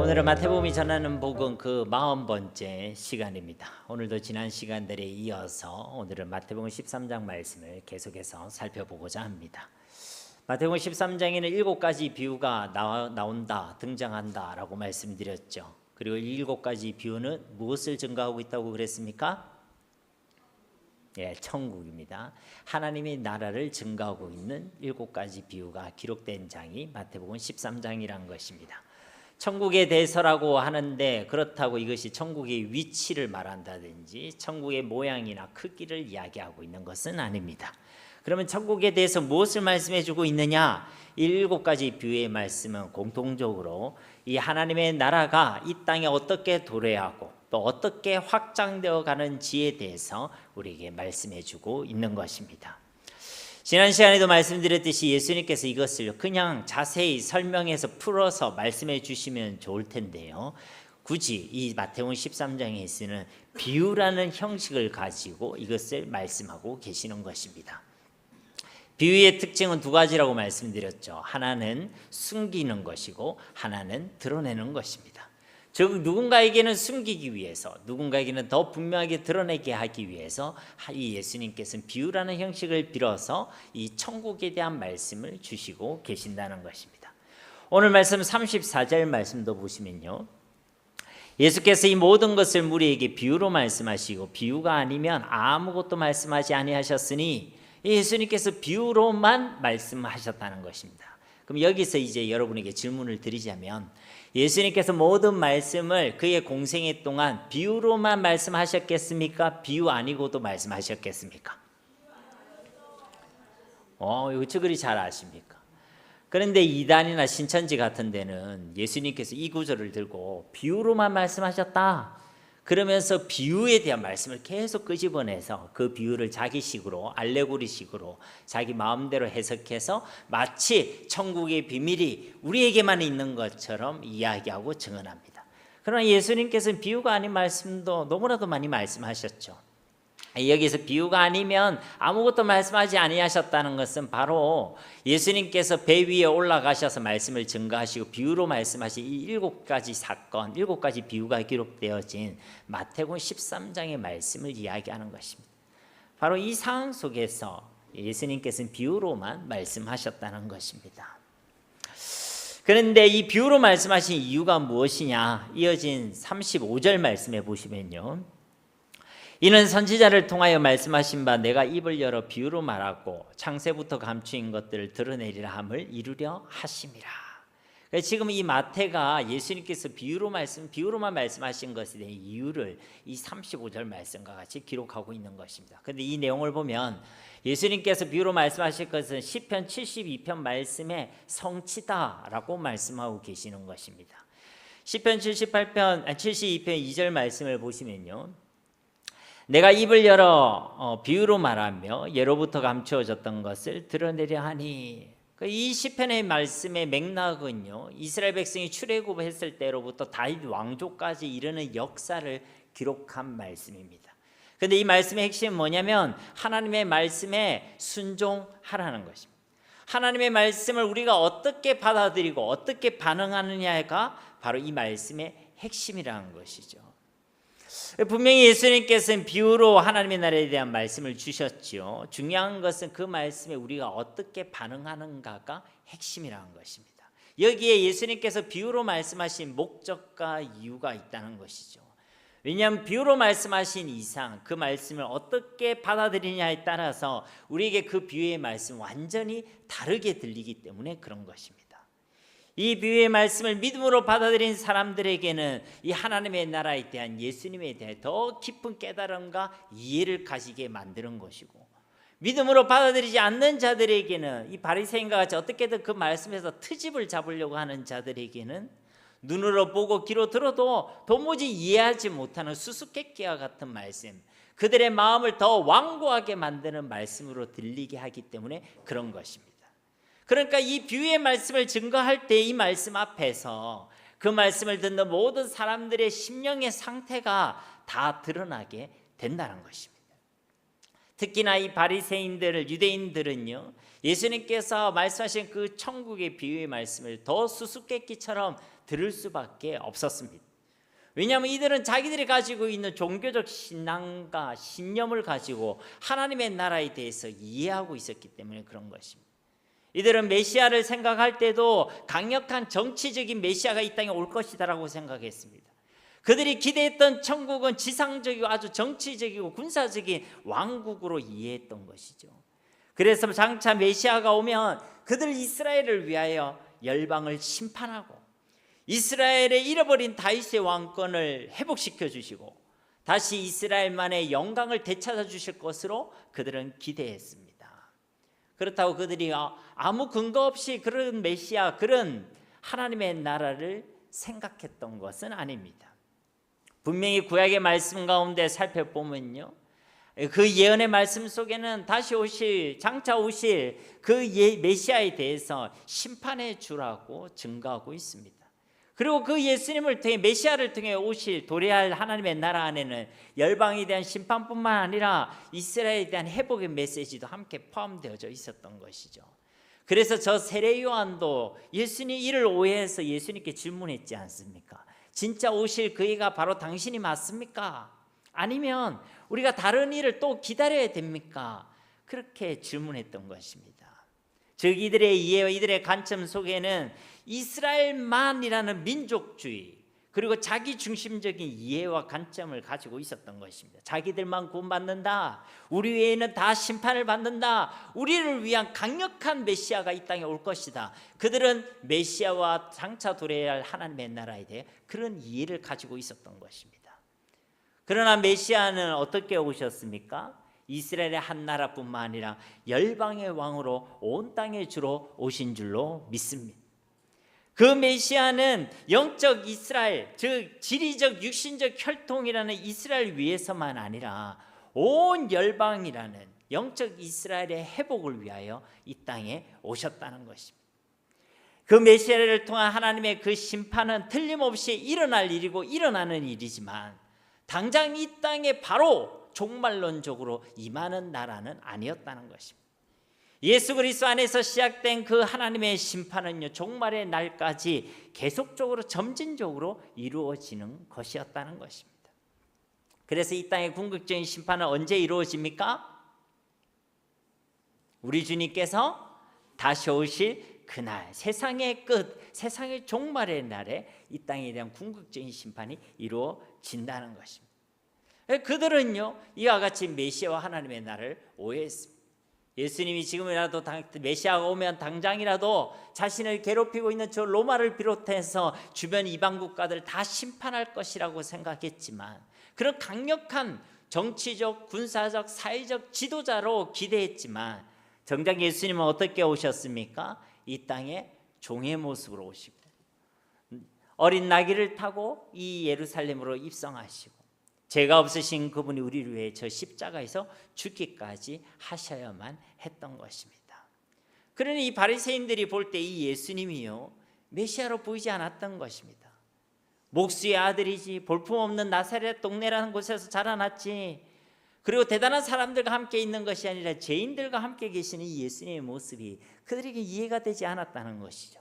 오늘은 마태복음이 전하는 복음 그 40번째 시간입니다. 오늘도 지난 시간들에 이어서 오늘은 마태복음 13장 말씀을 계속해서 살펴보고자 합니다. 마태복음 13장에는 7가지 비유가 나온다, 등장한다 라고 말씀드렸죠. 그리고 7가지 비유는 무엇을 증거하고 있다고 그랬습니까? 천국입니다. 하나님의 나라를 증거하고 있는 7가지 비유가 기록된 장이 마태복음 13장이라는 것입니다. 천국에 대해서라고 하는데 그렇다고 이것이 천국의 위치를 말한다든지 천국의 모양이나 크기를 이야기하고 있는 것은 아닙니다. 그러면 천국에 대해서 무엇을 말씀해 주고 있느냐? 이 7가지 비유의 말씀은 공통적으로 이 하나님의 나라가 이 땅에 어떻게 도래하고 또 어떻게 확장되어 가는지에 대해서 우리에게 말씀해 주고 있는 것입니다. 지난 시간에도 말씀드렸듯이 예수님께서 이것을 그냥 자세히 설명해서 풀어서 말씀해 주시면 좋을 텐데요. 굳이 이 마태복음 13장에 쓰는 비유라는 형식을 가지고 이것을 말씀하고 계시는 것입니다. 비유의 특징은 2가지라고 말씀드렸죠. 하나는 숨기는 것이고 하나는 드러내는 것입니다. 즉 누군가에게는 숨기기 위해서 누군가에게는 더 분명하게 드러내게 하기 위해서 이 예수님께서는 비유라는 형식을 빌어서 이 천국에 대한 말씀을 주시고 계신다는 것입니다. 오늘 말씀 34절 말씀도 보시면요, 예수께서 이 모든 것을 우리에게 비유로 말씀하시고 비유가 아니면 아무것도 말씀하지 아니하셨으니 예수님께서 비유로만 말씀하셨다는 것입니다. 그럼 여기서 이제 여러분에게 질문을 드리자면 예수님께서 모든 말씀을 그의 공생애 동안 비유로만 말씀하셨겠습니까? 비유 아니고도 말씀하셨겠습니까? 이거 그리 잘 아십니까? 그런데 이단이나 신천지 같은 데는 예수님께서 이 구절을 들고 비유로만 말씀하셨다 그러면서 비유에 대한 말씀을 계속 끄집어내서 그 비유를 자기식으로 알레고리식으로 자기 마음대로 해석해서 마치 천국의 비밀이 우리에게만 있는 것처럼 이야기하고 증언합니다. 그러나 예수님께서는 비유가 아닌 말씀도 너무나도 많이 말씀하셨죠. 여기서 비유가 아니면 아무것도 말씀하지 아니하셨다는 것은 바로 예수님께서 배 위에 올라가셔서 말씀을 증거하시고 비유로 말씀하신 이 7가지 사건, 7가지 비유가 기록되어진 마태복음 13장의 말씀을 이야기하는 것입니다. 바로 이 상황 속에서 예수님께서는 비유로만 말씀하셨다는 것입니다. 그런데 이 비유로 말씀하신 이유가 무엇이냐? 이어진 35절 말씀에 보시면요, 이는 선지자를 통하여 말씀하신 바 내가 입을 열어 비유로 말하고 창세부터 감추인 것들을 드러내리라 함을 이루려 하심이라. 지금 이 마태가 예수님께서 비유로만 말씀하신 것에 대한 이유를 이 35절 말씀과 같이 기록하고 있는 것입니다. 그런데 이 내용을 보면 예수님께서 비유로 말씀하실 것은 시편 72편 말씀의 성취다라고 말씀하고 계시는 것입니다. 시편 72편 2절 말씀을 보시면요, 내가 입을 열어 비유로 말하며 예로부터 감추어졌던 것을 드러내려 하니, 이 시편의 말씀의 맥락은요, 이스라엘 백성이 출애굽했을 때로부터 다윗 왕조까지 이르는 역사를 기록한 말씀입니다. 그런데 이 말씀의 핵심은 뭐냐면 하나님의 말씀에 순종하라는 것입니다. 하나님의 말씀을 우리가 어떻게 받아들이고 어떻게 반응하느냐가 바로 이 말씀의 핵심이라는 것이죠. 분명히 예수님께서는 비유로 하나님의 나라에 대한 말씀을 주셨죠. 중요한 것은 그 말씀에 우리가 어떻게 반응하는가가 핵심이라는 것입니다. 여기에 예수님께서 비유로 말씀하신 목적과 이유가 있다는 것이죠. 왜냐하면 비유로 말씀하신 이상 그 말씀을 어떻게 받아들이냐에 따라서 우리에게 그 비유의 말씀 완전히 다르게 들리기 때문에 그런 것입니다. 이 비유의 말씀을 믿음으로 받아들인 사람들에게는 이 하나님의 나라에 대한 예수님에 대해 더 깊은 깨달음과 이해를 가지게 만드는 것이고, 믿음으로 받아들이지 않는 자들에게는 이 바리새인과 같이 어떻게든 그 말씀에서 트집을 잡으려고 하는 자들에게는 눈으로 보고 귀로 들어도 도무지 이해하지 못하는 수수께끼와 같은 말씀, 그들의 마음을 더 완고하게 만드는 말씀으로 들리게 하기 때문에 그런 것입니다. 그러니까 이 비유의 말씀을 증거할 때 이 말씀 앞에서 그 말씀을 듣는 모든 사람들의 심령의 상태가 다 드러나게 된다는 것입니다. 특히나 이 바리새인들을, 유대인들은요, 예수님께서 말씀하신 그 천국의 비유의 말씀을 더 수수께끼처럼 들을 수밖에 없었습니다. 왜냐하면 이들은 자기들이 가지고 있는 종교적 신앙과 신념을 가지고 하나님의 나라에 대해서 이해하고 있었기 때문에 그런 것입니다. 이들은 메시아를 생각할 때도 강력한 정치적인 메시아가 이 땅에 올 것이다라고 생각했습니다. 그들이 기대했던 천국은 지상적이고 아주 정치적이고 군사적인 왕국으로 이해했던 것이죠. 그래서 장차 메시아가 오면 그들 이스라엘을 위하여 열방을 심판하고 이스라엘의 잃어버린 다윗의 왕권을 회복시켜 주시고 다시 이스라엘만의 영광을 되찾아 주실 것으로 그들은 기대했습니다. 그렇다고 그들이 아무 근거 없이 그런 메시아, 그런 하나님의 나라를 생각했던 것은 아닙니다. 분명히 구약의 말씀 가운데 살펴보면요, 그 예언의 말씀 속에는 다시 오실, 장차 오실 그 메시아에 대해서 심판의 주라고 증거하고 있습니다. 그리고 그 예수님을 통해, 메시아를 통해 오실 도래할 하나님의 나라 안에는 열방에 대한 심판뿐만 아니라 이스라엘에 대한 회복의 메시지도 함께 포함되어져 있었던 것이죠. 그래서 저 세례 요한도 예수님 이를 오해해서 예수님께 질문했지 않습니까? 진짜 오실 그이가 바로 당신이 맞습니까? 아니면 우리가 다른 일을 또 기다려야 됩니까? 그렇게 질문했던 것입니다. 즉 이들의 이해와 이들의 관점 속에는 이스라엘만이라는 민족주의 그리고 자기 중심적인 이해와 관점을 가지고 있었던 것입니다. 자기들만 구원받는다, 우리 외에는 다 심판을 받는다, 우리를 위한 강력한 메시아가 이 땅에 올 것이다. 그들은 메시아와 장차 도래할 하나님의 나라에 대해 그런 이해를 가지고 있었던 것입니다. 그러나 메시아는 어떻게 오셨습니까? 이스라엘의 한 나라뿐만 아니라 열방의 왕으로 온 땅의 주로 오신 줄로 믿습니다. 그 메시아는 영적 이스라엘, 즉 지리적 육신적 혈통이라는 이스라엘 위에서만 아니라 온 열방이라는 영적 이스라엘의 회복을 위하여 이 땅에 오셨다는 것입니다. 그 메시아를 통한 하나님의 그 심판은 틀림없이 일어날 일이고 일어나는 일이지만 당장 이 땅에 바로 종말론적으로 임하는 나라는 아니었다는 것입니다. 예수 그리스도 안에서 시작된 그 하나님의 심판은요, 종말의 날까지 계속적으로 점진적으로 이루어지는 것이었다는 것입니다. 그래서 이 땅의 궁극적인 심판은 언제 이루어집니까? 우리 주님께서 다시 오실 그날, 세상의 끝, 세상의 종말의 날에 이 땅에 대한 궁극적인 심판이 이루어진다는 것입니다. 그들은요, 이와 같이 메시아와 하나님의 나라를 오해했습니다. 예수님이 지금이라도 메시아가 오면 당장이라도 자신을 괴롭히고 있는 저 로마를 비롯해서 주변 이방 국가들을 다 심판할 것이라고 생각했지만 그런 강력한 정치적, 군사적, 사회적 지도자로 기대했지만 정작 예수님은 어떻게 오셨습니까? 이 땅에 종의 모습으로 오시고 어린 나귀를 타고 이 예루살렘으로 입성하시고 죄가 없으신 그분이 우리를 위해 저 십자가에서 죽기까지 하셔야만 했던 것입니다. 그러니 이 바리새인들이 볼 때 이 예수님이요, 메시아로 보이지 않았던 것입니다. 목수의 아들이지, 볼품없는 나사렛 동네라는 곳에서 자라났지, 그리고 대단한 사람들과 함께 있는 것이 아니라 죄인들과 함께 계시는 이 예수님의 모습이 그들에게 이해가 되지 않았다는 것이죠.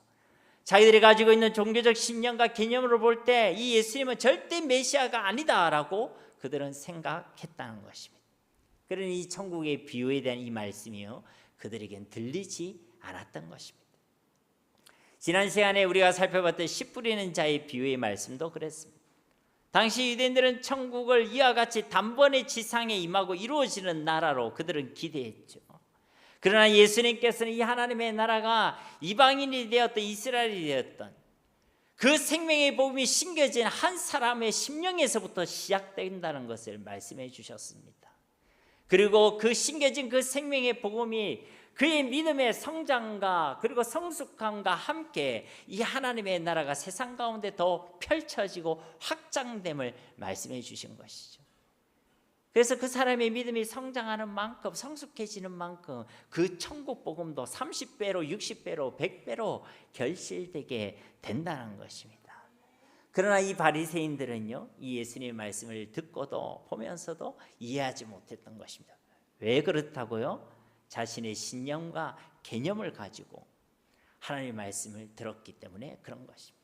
자기들이 가지고 있는 종교적 신념과 개념으로 볼 때 이 예수님은 절대 메시아가 아니다라고 그들은 생각했다는 것입니다. 그러니 이 천국의 비유에 대한 이 말씀이요, 그들에겐 들리지 않았던 것입니다. 지난 시간에 우리가 살펴봤던 씨 뿌리는 자의 비유의 말씀도 그랬습니다. 당시 유대인들은 천국을 이와 같이 단번에 지상에 임하고 이루어지는 나라로 그들은 기대했죠. 그러나 예수님께서는 이 하나님의 나라가 이방인이 되었던 이스라엘이 되었던 그 생명의 복음이 심겨진 한 사람의 심령에서부터 시작된다는 것을 말씀해 주셨습니다. 그리고 그 심겨진 그 생명의 복음이 그의 믿음의 성장과 그리고 성숙함과 함께 이 하나님의 나라가 세상 가운데 더 펼쳐지고 확장됨을 말씀해 주신 것이죠. 그래서 그 사람의 믿음이 성장하는 만큼, 성숙해지는 만큼 그 천국 복음도 30배로 60배로 100배로 결실되게 된다는 것입니다. 그러나 이 바리새인들은요, 이 예수님의 말씀을 듣고도 보면서도 이해하지 못했던 것입니다. 왜 그렇다고요? 자신의 신념과 개념을 가지고 하나님의 말씀을 들었기 때문에 그런 것입니다.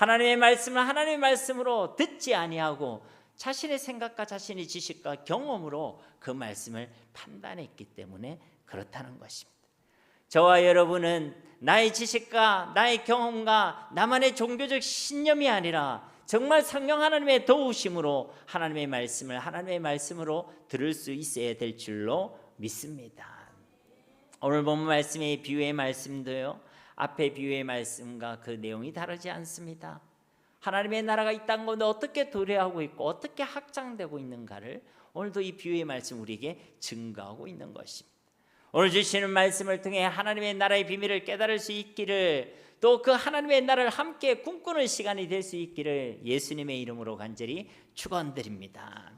하나님의 말씀을 하나님의 말씀으로 듣지 아니하고 자신의 생각과 자신의 지식과 경험으로 그 말씀을 판단했기 때문에 그렇다는 것입니다. 저와 여러분은 나의 지식과 나의 경험과 나만의 종교적 신념이 아니라 정말 성령 하나님의 도우심으로 하나님의 말씀을 하나님의 말씀으로 들을 수 있어야 될 줄로 믿습니다. 오늘 본 말씀의 비유의 말씀도요, 앞의 비유의 말씀과 그 내용이 다르지 않습니다. 하나님의 나라가 이 땅 가운데 어떻게 도래하고 있고 어떻게 확장되고 있는가를 오늘도 이 비유의 말씀 우리에게 증거하고 있는 것입니다. 오늘 주시는 말씀을 통해 하나님의 나라의 비밀을 깨달을 수 있기를, 또 그 하나님의 나라를 함께 꿈꾸는 시간이 될 수 있기를 예수님의 이름으로 간절히 축원드립니다.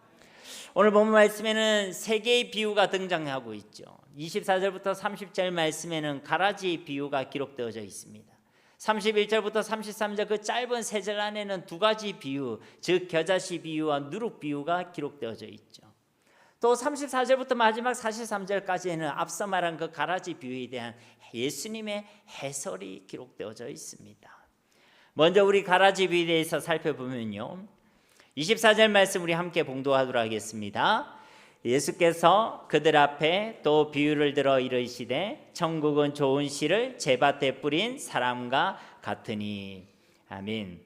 오늘 본 말씀에는 세 개의 비유가 등장하고 있죠. 24절부터 30절 말씀에는 가라지 비유가 기록되어져 있습니다. 31절부터 33절 그 짧은 세 절 안에는 두 가지 비유, 즉 겨자씨 비유와 누룩 비유가 기록되어져 있죠. 또 34절부터 마지막 43절까지에는 앞서 말한 그 가라지 비유에 대한 예수님의 해설이 기록되어져 있습니다. 먼저 우리 가라지 비유에 대해서 살펴보면요, 24절 말씀 우리 함께 봉독하도록 하겠습니다. 예수께서 그들 앞에 또 비유를 들어 이르시되 천국은 좋은 씨를 제밭에 뿌린 사람과 같으니. 아멘.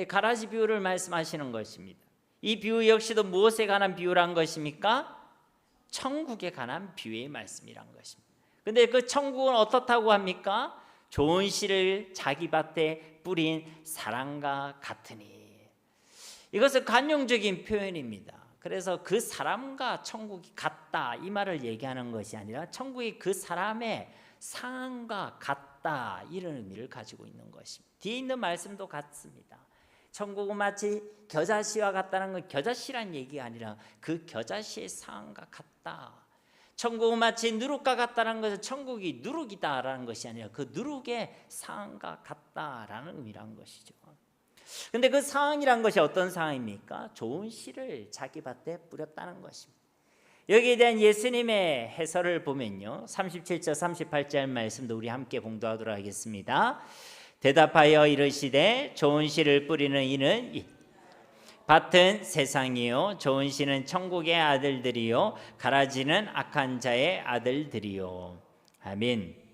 가라지 비유를 말씀하시는 것입니다. 이 비유 역시도 무엇에 관한 비유란 것입니까? 천국에 관한 비유의 말씀이란 것입니다. 근데 그 천국은 어떻다고 합니까? 좋은 씨를 자기 밭에 뿌린 사람과 같으니. 이것은 관용적인 표현입니다. 그래서 그 사람과 천국이 같다 이 말을 얘기하는 것이 아니라 천국이 그 사람의 상황과 같다 이런 의미를 가지고 있는 것입니다. 뒤에 있는 말씀도 같습니다. 천국은 마치 겨자씨와 같다는 건 겨자씨란 얘기가 아니라 그 겨자씨의 상황과 같다. 천국은 마치 누룩과 같다는 것은 천국이 누룩이다라는 것이 아니라 그 누룩의 상황과 같다라는 의미란 것이죠. 근데 그 상황이란 것이 어떤 상황입니까? 좋은 씨를 자기 밭에 뿌렸다는 것입니다. 여기에 대한 예수님의 해설을 보면요, 37절 38절 말씀도 우리 함께 봉독하도록 하겠습니다. 대답하여 이르시되 좋은 씨를 뿌리는 이는 밭은 세상이요 좋은 씨는 천국의 아들들이요 가라지는 악한 자의 아들들이요. 아멘.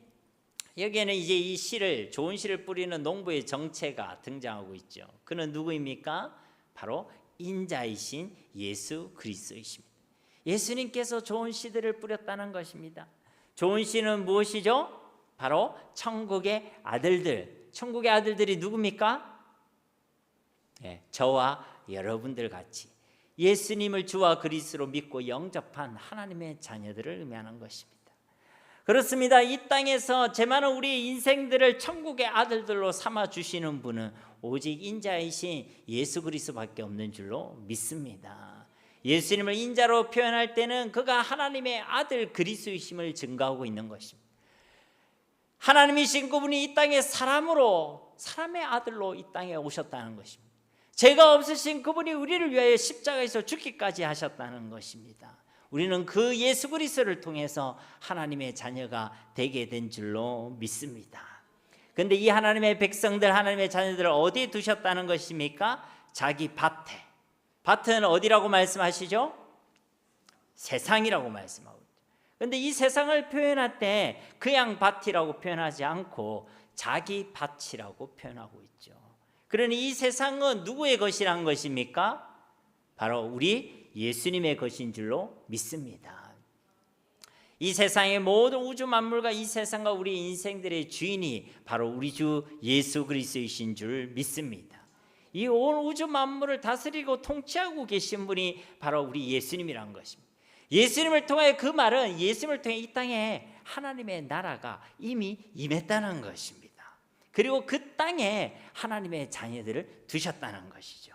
여기에는 이제 이 씨를, 좋은 씨를 뿌리는 농부의 정체가 등장하고 있죠. 그는 누구입니까? 바로 인자이신 예수 그리스도이십니다. 예수님께서 좋은 씨들을 뿌렸다는 것입니다. 좋은 씨는 무엇이죠? 바로 천국의 아들들. 천국의 아들들이 누굽니까? 저와 여러분들 같이 예수님을 주와 그리스도로 믿고 영접한 하나님의 자녀들을 의미하는 것입니다. 그렇습니다. 이 땅에서 제 많은 우리의 인생들을 천국의 아들들로 삼아 주시는 분은 오직 인자이신 예수 그리스도밖에 없는 줄로 믿습니다. 예수님을 인자로 표현할 때는 그가 하나님의 아들 그리스도이심을 증거하고 있는 것입니다. 하나님이신 그분이 이 땅에 사람의 아들로 이 땅에 오셨다는 것입니다. 죄가 없으신 그분이 우리를 위하여 십자가에서 죽기까지 하셨다는 것입니다. 우리는 그 예수 그리스도를 통해서 하나님의 자녀가 되게 된 줄로 믿습니다. 그런데 이 하나님의 백성들, 하나님의 자녀들을 어디에 두셨다는 것입니까? 자기 밭에. 밭은 어디라고 말씀하시죠? 세상이라고 말씀하고 있죠. 그런데 이 세상을 표현할 때 그냥 밭이라고 표현하지 않고 자기 밭이라고 표현하고 있죠. 그러니 이 세상은 누구의 것이란 것입니까? 바로 우리 예수님의 것인 줄로 믿습니다. 이 세상의 모든 우주 만물과 이 세상과 우리 인생들의 주인이 바로 우리 주 예수 그리스도이신 줄 믿습니다. 이 온 우주 만물을 다스리고 통치하고 계신 분이 바로 우리 예수님이란 것입니다. 예수님을 통해, 그 말은 예수님을 통해 이 땅에 하나님의 나라가 이미 임했다는 것입니다. 그리고 그 땅에 하나님의 자녀들을 두셨다는 것이죠.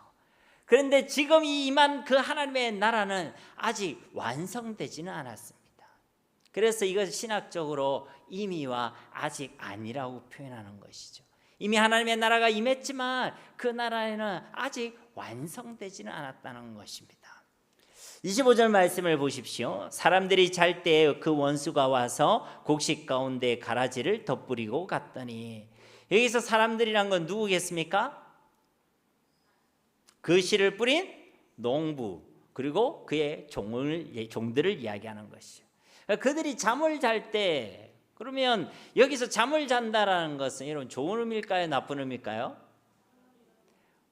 그런데 지금 이 임한 그 하나님의 나라는 아직 완성되지는 않았습니다. 그래서 이것을 신학적으로 이미와 아직 아니라고 표현하는 것이죠. 이미 하나님의 나라가 임했지만 그 나라에는 아직 완성되지는 않았다는 것입니다. 25절 말씀을 보십시오. 사람들이 잘 때 그 원수가 와서 곡식 가운데 가라지를 덧뿌리고 갔더니, 여기서 사람들이란 건 누구겠습니까? 그 씨를 뿌린 농부, 그리고 그의 종들을 이야기하는 것이죠. 그들이 잠을 잘 때, 그러면 여기서 잠을 잔다라는 것은 여러분 좋은 의미일까요, 나쁜 의미일까요?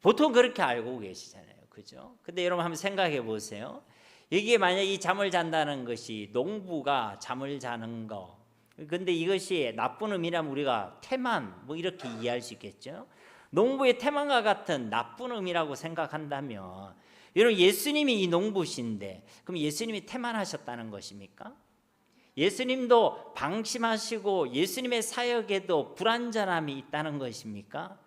보통 그렇게 알고 계시잖아요, 그죠? 근데 여러분 한번 생각해 보세요. 이게 만약 이 잠을 잔다는 것이 농부가 잠을 자는 거, 근데 이것이 나쁜 의미라면 우리가 태만 뭐 이렇게 이해할 수 있겠죠. 농부의 태만과 같은 나쁜 의미라고 생각한다면, 여러분 예수님이 이 농부신데 그럼 예수님이 태만하셨다는 것입니까? 예수님도 방심하시고 예수님의 사역에도 불완전함이 있다는 것입니까?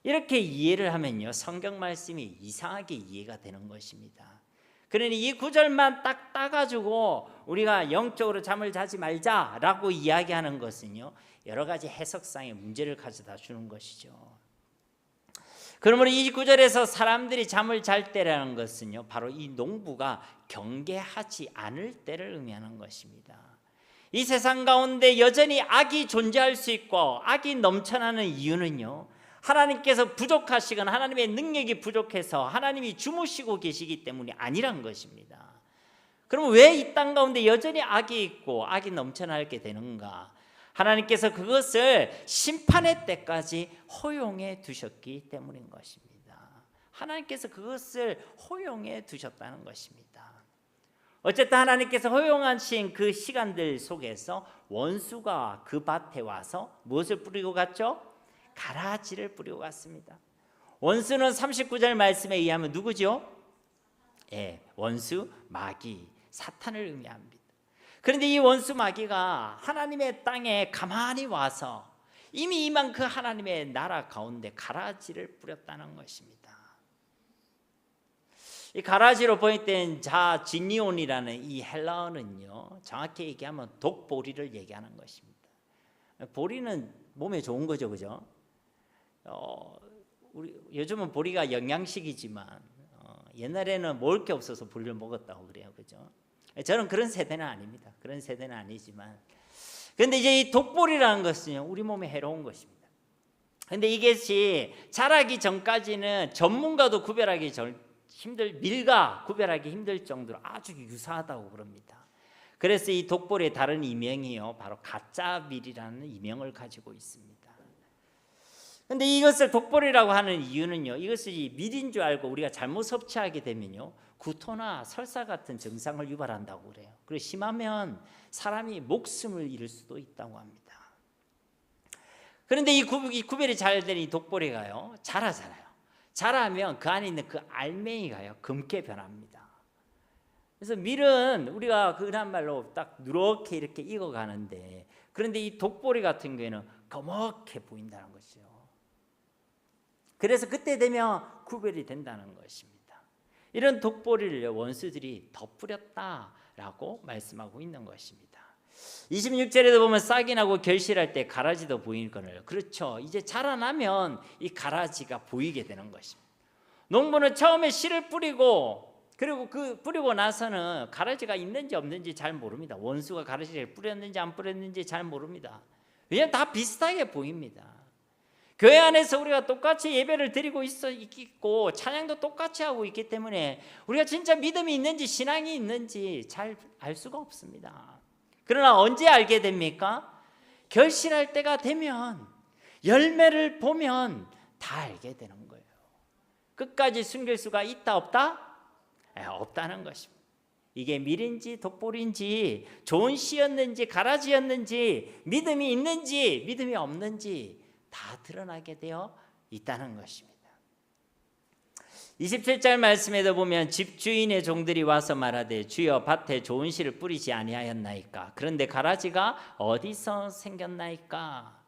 이렇게 이해를 하면요, 성경 말씀이 이상하게 이해가 되는 것입니다. 그러니 이 구절만 딱 따가지고 우리가 영적으로 잠을 자지 말자라고 이야기하는 것은요, 여러 가지 해석상의 문제를 가져다 주는 것이죠. 그러므로 이 구절에서 사람들이 잠을 잘 때라는 것은요, 바로 이 농부가 경계하지 않을 때를 의미하는 것입니다. 이 세상 가운데 여전히 악이 존재할 수 있고 악이 넘쳐나는 이유는요, 하나님께서 부족하시거나 하나님의 능력이 부족해서 하나님이 주무시고 계시기 때문이 아니란 것입니다. 그럼 왜 이 땅 가운데 여전히 악이 있고 악이 넘쳐나게 되는가? 하나님께서 그것을 심판의 때까지 허용해 두셨기 때문인 것입니다. 하나님께서 그것을 허용해 두셨다는 것입니다. 어쨌든 하나님께서 허용하신 그 시간들 속에서 원수가 그 밭에 와서 무엇을 뿌리고 갔죠? 가라지를 뿌리고 갔습니다. 원수는 39절 말씀에 의하면 누구죠? 원수 마귀, 사탄을 의미합니다. 그런데 이 원수 마귀가 하나님의 땅에 가만히 와서 이미 임한 그 하나님의 나라 가운데 가라지를 뿌렸다는 것입니다. 이 가라지로 번역된 진니온이라는 이 헬라어는요, 정확히 얘기하면 독보리를 얘기하는 것입니다. 보리는 몸에 좋은 거죠, 그죠? 요즘은 보리가 영양식이지만 옛날에는 먹을 게 없어서 보리를 먹었다고 그래요, 그죠? 저는 그런 세대는 아닙니다. 그런 세대는 아니지만, 그런데 이제 이 독보리라는 것은요, 우리 몸에 해로운 것입니다. 그런데 이것이 자라기 전까지는 전문가도 구별하기 밀가 구별하기 힘들 정도로 아주 유사하다고 그럽니다. 그래서 이 독보리의 다른 이명이요, 바로 가짜 밀이라는 이명을 가지고 있습니다. 그런데 이것을 독보리라고 하는 이유는요, 이것이 밀인 줄 알고 우리가 잘못 섭취하게 되면요, 구토나 설사 같은 증상을 유발한다고 그래요. 그리고 심하면 사람이 목숨을 잃을 수도 있다고 합니다. 그런데 이 구별이 잘 되는 이 독보리가요, 자라잖아요. 자라면 그 안에 있는 그 알맹이가요, 검게 변합니다. 그래서 밀은 우리가 흔한 말로 딱 누렇게 이렇게 익어가는데, 그런데 이 독보리 같은 경우에는 검게 보인다는 것이죠. 그래서 그때 되면 구별이 된다는 것입니다. 이런 독보리를 원수들이 덧뿌렸다라고 말씀하고 있는 것입니다. 26절에도 보면 싹이 나고 결실할 때 가라지도 보이거늘. 그렇죠. 이제 자라나면 이 가라지가 보이게 되는 것입니다. 농부는 처음에 씨를 뿌리고, 그리고 그 뿌리고 나서는 가라지가 있는지 없는지 잘 모릅니다. 원수가 가라지를 뿌렸는지 안 뿌렸는지 잘 모릅니다. 왜냐하면 다 비슷하게 보입니다. 교회 안에서 우리가 똑같이 예배를 드리고 있고 찬양도 똑같이 하고 있기 때문에 우리가 진짜 믿음이 있는지 신앙이 있는지 잘 알 수가 없습니다. 그러나 언제 알게 됩니까? 결실할 때가 되면, 열매를 보면 다 알게 되는 거예요. 끝까지 숨길 수가 있다 없다? 없다는 것입니다. 이게 밀인지 독보리인지 좋은 씨였는지 가라지였는지 믿음이 있는지 믿음이 없는지 다 드러나게 되어 있다는 것입니다. 27절 말씀에도 보면 집주인의 종들이 와서 말하되 주여 밭에 좋은 씨를 뿌리지 아니하였나이까? 그런데 가라지가 어디서 생겼나이까?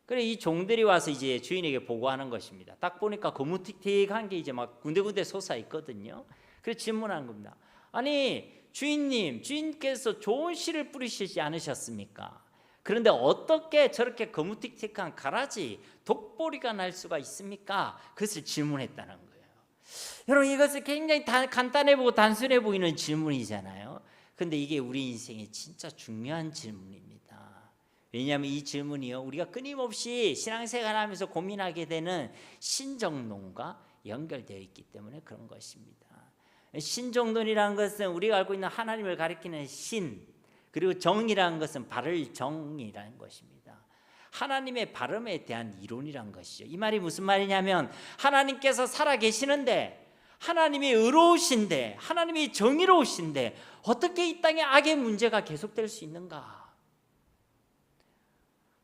그래 이 종들이 와서 이제 주인에게 보고하는 것입니다. 딱 보니까 거무틱틱한 게 이제 막 군데군데 솟아 있거든요. 그래서 질문한 겁니다. 아니 주인님, 주인께서 좋은 씨를 뿌리시지 않으셨습니까? 그런데 어떻게 저렇게 거무틱틱한 가라지, 독보리가 날 수가 있습니까? 그것을 질문했다는 거예요. 여러분, 이것은 굉장히 간단해 보고 단순해 보이는 질문이잖아요. 근데 이게 우리 인생에 진짜 중요한 질문입니다. 왜냐하면 이 질문이요, 우리가 끊임없이 신앙생활하면서 고민하게 되는 신정론과 연결되어 있기 때문에 그런 것입니다. 신정론이라는 것은 우리가 알고 있는 하나님을 가리키는 신, 그리고 정이라는 것은 바를 정이라는 것입니다. 하나님의 발음에 대한 이론이란 것이죠. 이 말이 무슨 말이냐면, 하나님께서 살아계시는데, 하나님이 의로우신데, 하나님이 정의로우신데 어떻게 이 땅에 악의 문제가 계속될 수 있는가?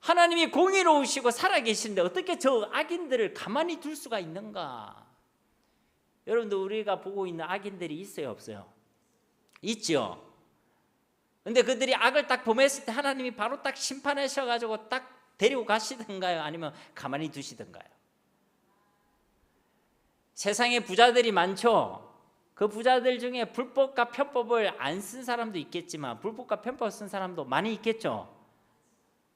하나님이 공의로우시고 살아계시는데 어떻게 저 악인들을 가만히 둘 수가 있는가? 여러분들, 우리가 보고 있는 악인들이 있어요, 없어요? 있죠. 근데 그들이 악을 딱 범했을 때 하나님이 바로 딱 심판하셔가지고 딱 데리고 가시던가요? 아니면 가만히 두시던가요? 세상에 부자들이 많죠. 그 부자들 중에 불법과 편법을 안 쓴 사람도 있겠지만 불법과 편법을 쓴 사람도 많이 있겠죠.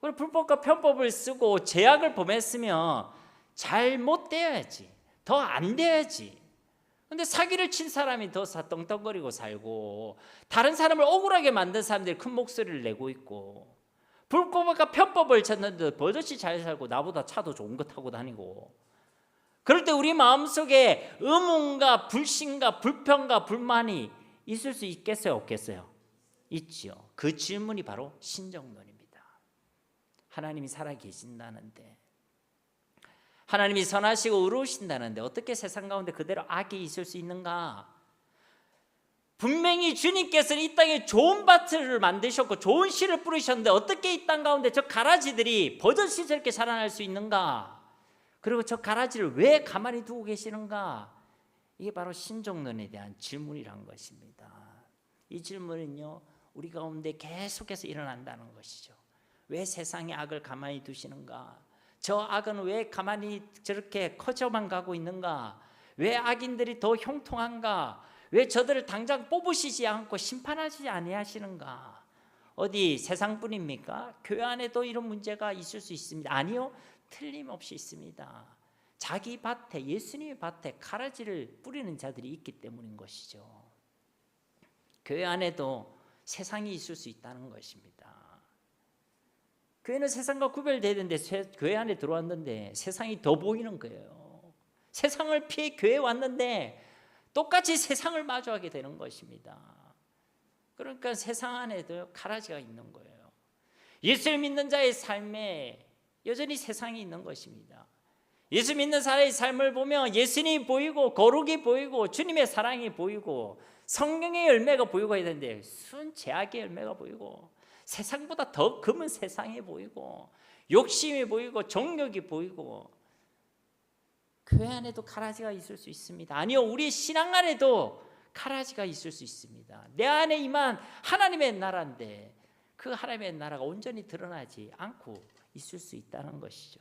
그리고 불법과 편법을 쓰고 죄악을 범했으면 잘못되어야지, 더 안 돼야지. 근데 사기를 친 사람이 더 떵떵거리고 살고, 다른 사람을 억울하게 만든 사람들이 큰 목소리를 내고 있고, 불법과 편법을 쳤는데 버젓이 잘 살고 나보다 차도 좋은 거 타고 다니고, 그럴 때 우리 마음속에 의문과 불신과 불평과 불만이 있을 수 있겠어요, 없겠어요? 있지요. 그 질문이 바로 신정론입니다. 하나님이 살아계신다는데, 하나님이 선하시고 의로우신다는데 어떻게 세상 가운데 그대로 악이 있을 수 있는가? 분명히 주님께서는 이 땅에 좋은 밭을 만드셨고 좋은 씨를 뿌리셨는데 어떻게 이 땅 가운데 저 가라지들이 버젓이 저렇게 자라날 수 있는가? 그리고 저 가라지를 왜 가만히 두고 계시는가? 이게 바로 신정론에 대한 질문이란 것입니다. 이 질문은요, 우리 가운데 계속해서 일어난다는 것이죠. 왜 세상의 악을 가만히 두시는가? 저 악은 왜 가만히 저렇게 커져만 가고 있는가? 왜 악인들이 더 형통한가? 왜 저들을 당장 뽑으시지 않고 심판하시지 아니하시는가? 어디 세상뿐입니까? 교회 안에도 이런 문제가 있을 수 있습니다. 아니요, 틀림없이 있습니다. 자기 밭에, 예수님의 밭에 가라지를 뿌리는 자들이 있기 때문인 것이죠. 교회 안에도 세상이 있을 수 있다는 것입니다. 교회는 세상과 구별되는데 교회 안에 들어왔는데 세상이 더 보이는 거예요. 세상을 피해 교회에 왔는데 똑같이 세상을 마주하게 되는 것입니다. 그러니까 세상 안에도 가라지가 있는 거예요. 예수를 믿는 자의 삶에 여전히 세상이 있는 것입니다. 예수 믿는 사람의 삶을 보면 예수님이 보이고 거룩이 보이고 주님의 사랑이 보이고 성령의 열매가 보이고 해야 되는데 순 죄악의 열매가 보이고 세상보다 더 금은 세상이 보이고 욕심이 보이고 정욕이 보이고, 교회 안에도 가라지가 있을 수 있습니다. 아니요, 우리 신앙 안에도 가라지가 있을 수 있습니다. 내 안에 임한 하나님의 나라인데 그 하나님의 나라가 온전히 드러나지 않고 있을 수 있다는 것이죠.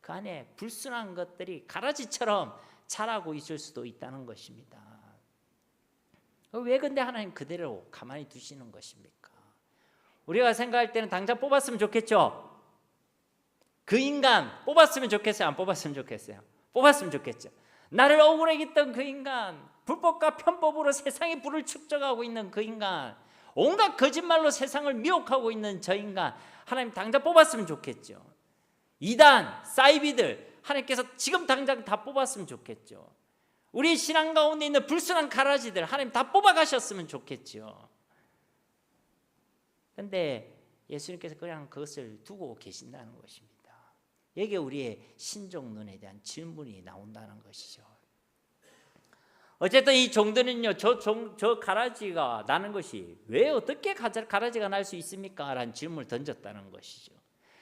그 안에 불순한 것들이 가라지처럼 자라고 있을 수도 있다는 것입니다. 왜 근데 하나님 그대로 가만히 두시는 것입니까? 우리가 생각할 때는 당장 뽑았으면 좋겠죠. 그 인간 뽑았으면 좋겠어요, 안 뽑았으면 좋겠어요? 뽑았으면 좋겠죠. 나를 억울하게 했던 그 인간, 불법과 편법으로 세상의 불을 축적하고 있는 그 인간, 온갖 거짓말로 세상을 미혹하고 있는 저 인간, 하나님 당장 뽑았으면 좋겠죠. 이단, 사이비들 하나님께서 지금 당장 다 뽑았으면 좋겠죠. 우리 신앙 가운데 있는 불순한 가라지들 하나님 다 뽑아가셨으면 좋겠죠. 그런데 예수님께서 그냥 그것을 두고 계신다는 것입니다. 여기에 우리의 신정론에 대한 질문이 나온다는 것이죠. 어쨌든 이 종들은요, 저 가라지가 나는 것이 왜 어떻게 가라지가 날 수 있습니까? 라는 질문을 던졌다는 것이죠.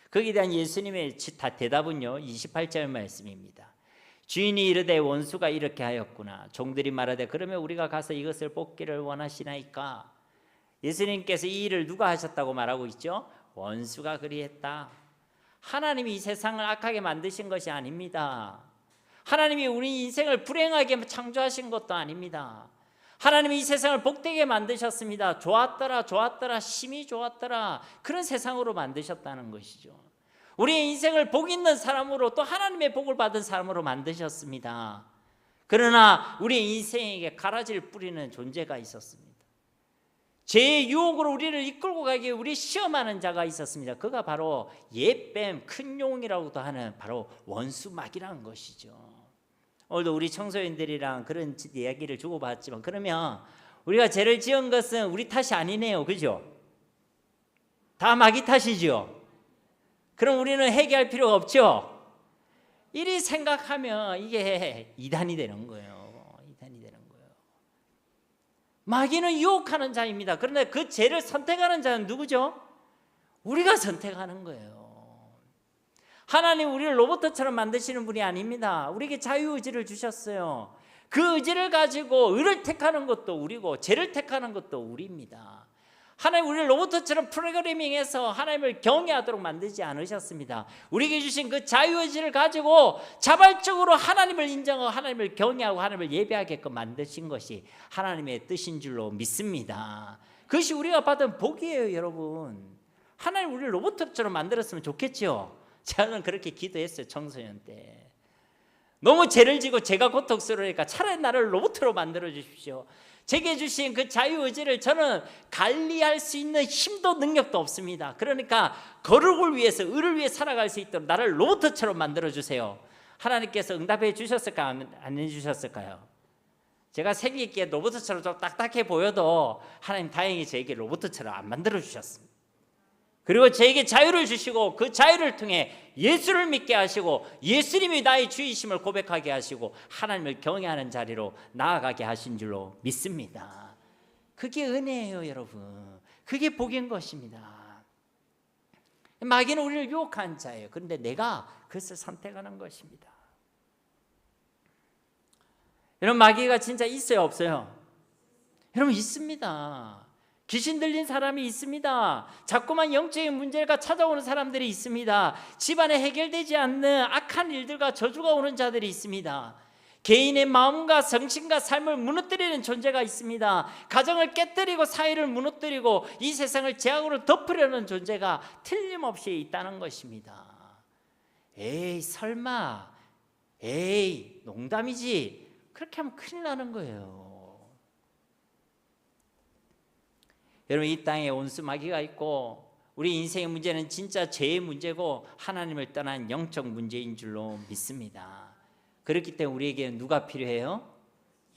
거기에 대한 예수님의 대답은요, 28절 말씀입니다. 주인이 이르되 원수가 이렇게 하였구나. 종들이 말하되 그러면 우리가 가서 이것을 뽑기를 원하시나이까? 예수님께서 이 일을 누가 하셨다고 말하고 있죠? 원수가 그리했다. 하나님이 이 세상을 악하게 만드신 것이 아닙니다. 하나님이 우리 인생을 불행하게 창조하신 것도 아닙니다. 하나님이 이 세상을 복되게 만드셨습니다. 좋았더라, 좋았더라, 심히 좋았더라, 그런 세상으로 만드셨다는 것이죠. 우리의 인생을 복 있는 사람으로, 또 하나님의 복을 받은 사람으로 만드셨습니다. 그러나 우리 인생에게 가라지를 뿌리는 존재가 있었습니다. 죄의 유혹으로 우리를 이끌고 가기 위해 우리 시험하는 자가 있었습니다. 그가 바로 옛뱀, 큰 용이라고도 하는 바로 원수마귀라는 것이죠. 오늘도 우리 청소년들이랑 그런 이야기를 주고받았지만, 그러면 우리가 죄를 지은 것은 우리 탓이 아니네요, 그죠? 다 마귀 탓이죠. 그럼 우리는 회개할 필요가 없죠. 이리 생각하면 이게 이단이 되는 거예요. 이단이 되는 거예요. 마귀는 유혹하는 자입니다. 그런데 그 죄를 선택하는 자는 누구죠? 우리가 선택하는 거예요. 하나님 우리를 로봇처럼 만드시는 분이 아닙니다. 우리에게 자유의지를 주셨어요. 그 의지를 가지고 의를 택하는 것도 우리고 죄를 택하는 것도 우리입니다. 하나님 우리를 로봇처럼 프로그래밍해서 하나님을 경외하도록 만들지 않으셨습니다. 우리에게 주신 그 자유의지를 가지고 자발적으로 하나님을 인정하고 하나님을 경외하고 하나님을 예배하게끔 만드신 것이 하나님의 뜻인 줄로 믿습니다. 그것이 우리가 받은 복이에요, 여러분. 하나님 우리를 로봇처럼 만들었으면 좋겠죠. 저는 그렇게 기도했어요, 청소년 때. 너무 죄를 지고 죄가 고통스러우니까 차라리 나를 로봇으로 만들어 주십시오. 제게 주신 그 자유의지를 저는 관리할 수 있는 힘도 능력도 없습니다. 그러니까 거룩을 위해서, 의를 위해 살아갈 수 있도록 나를 로봇처럼 만들어주세요. 하나님께서 응답해 주셨을까요? 안 해주셨을까요? 제가 생기 있게 로봇처럼 좀 딱딱해 보여도 하나님 다행히 저에게 로봇처럼 안 만들어주셨습니다. 그리고 저에게 자유를 주시고 그 자유를 통해 예수를 믿게 하시고 예수님이 나의 주이심을 고백하게 하시고 하나님을 경외하는 자리로 나아가게 하신 줄로 믿습니다. 그게 은혜예요, 여러분. 그게 복인 것입니다. 마귀는 우리를 유혹한 자예요. 그런데 내가 그것을 선택하는 것입니다. 여러분, 마귀가 진짜 있어요, 없어요? 여러분, 있습니다. 귀신 들린 사람이 있습니다. 자꾸만 영적인 문제가 찾아오는 사람들이 있습니다. 집안에 해결되지 않는 악한 일들과 저주가 오는 자들이 있습니다. 개인의 마음과 정신과 삶을 무너뜨리는 존재가 있습니다. 가정을 깨뜨리고 사회를 무너뜨리고 이 세상을 재앙으로 덮으려는 존재가 틀림없이 있다는 것입니다. 에이, 설마, 에이, 농담이지, 그렇게 하면 큰일 나는 거예요. 여러분, 이 땅에 온수 마귀가 있고 우리 인생의 문제는 진짜 죄의 문제고 하나님을 떠난 영적 문제인 줄로 믿습니다. 그렇기 때문에 우리에게 누가 필요해요?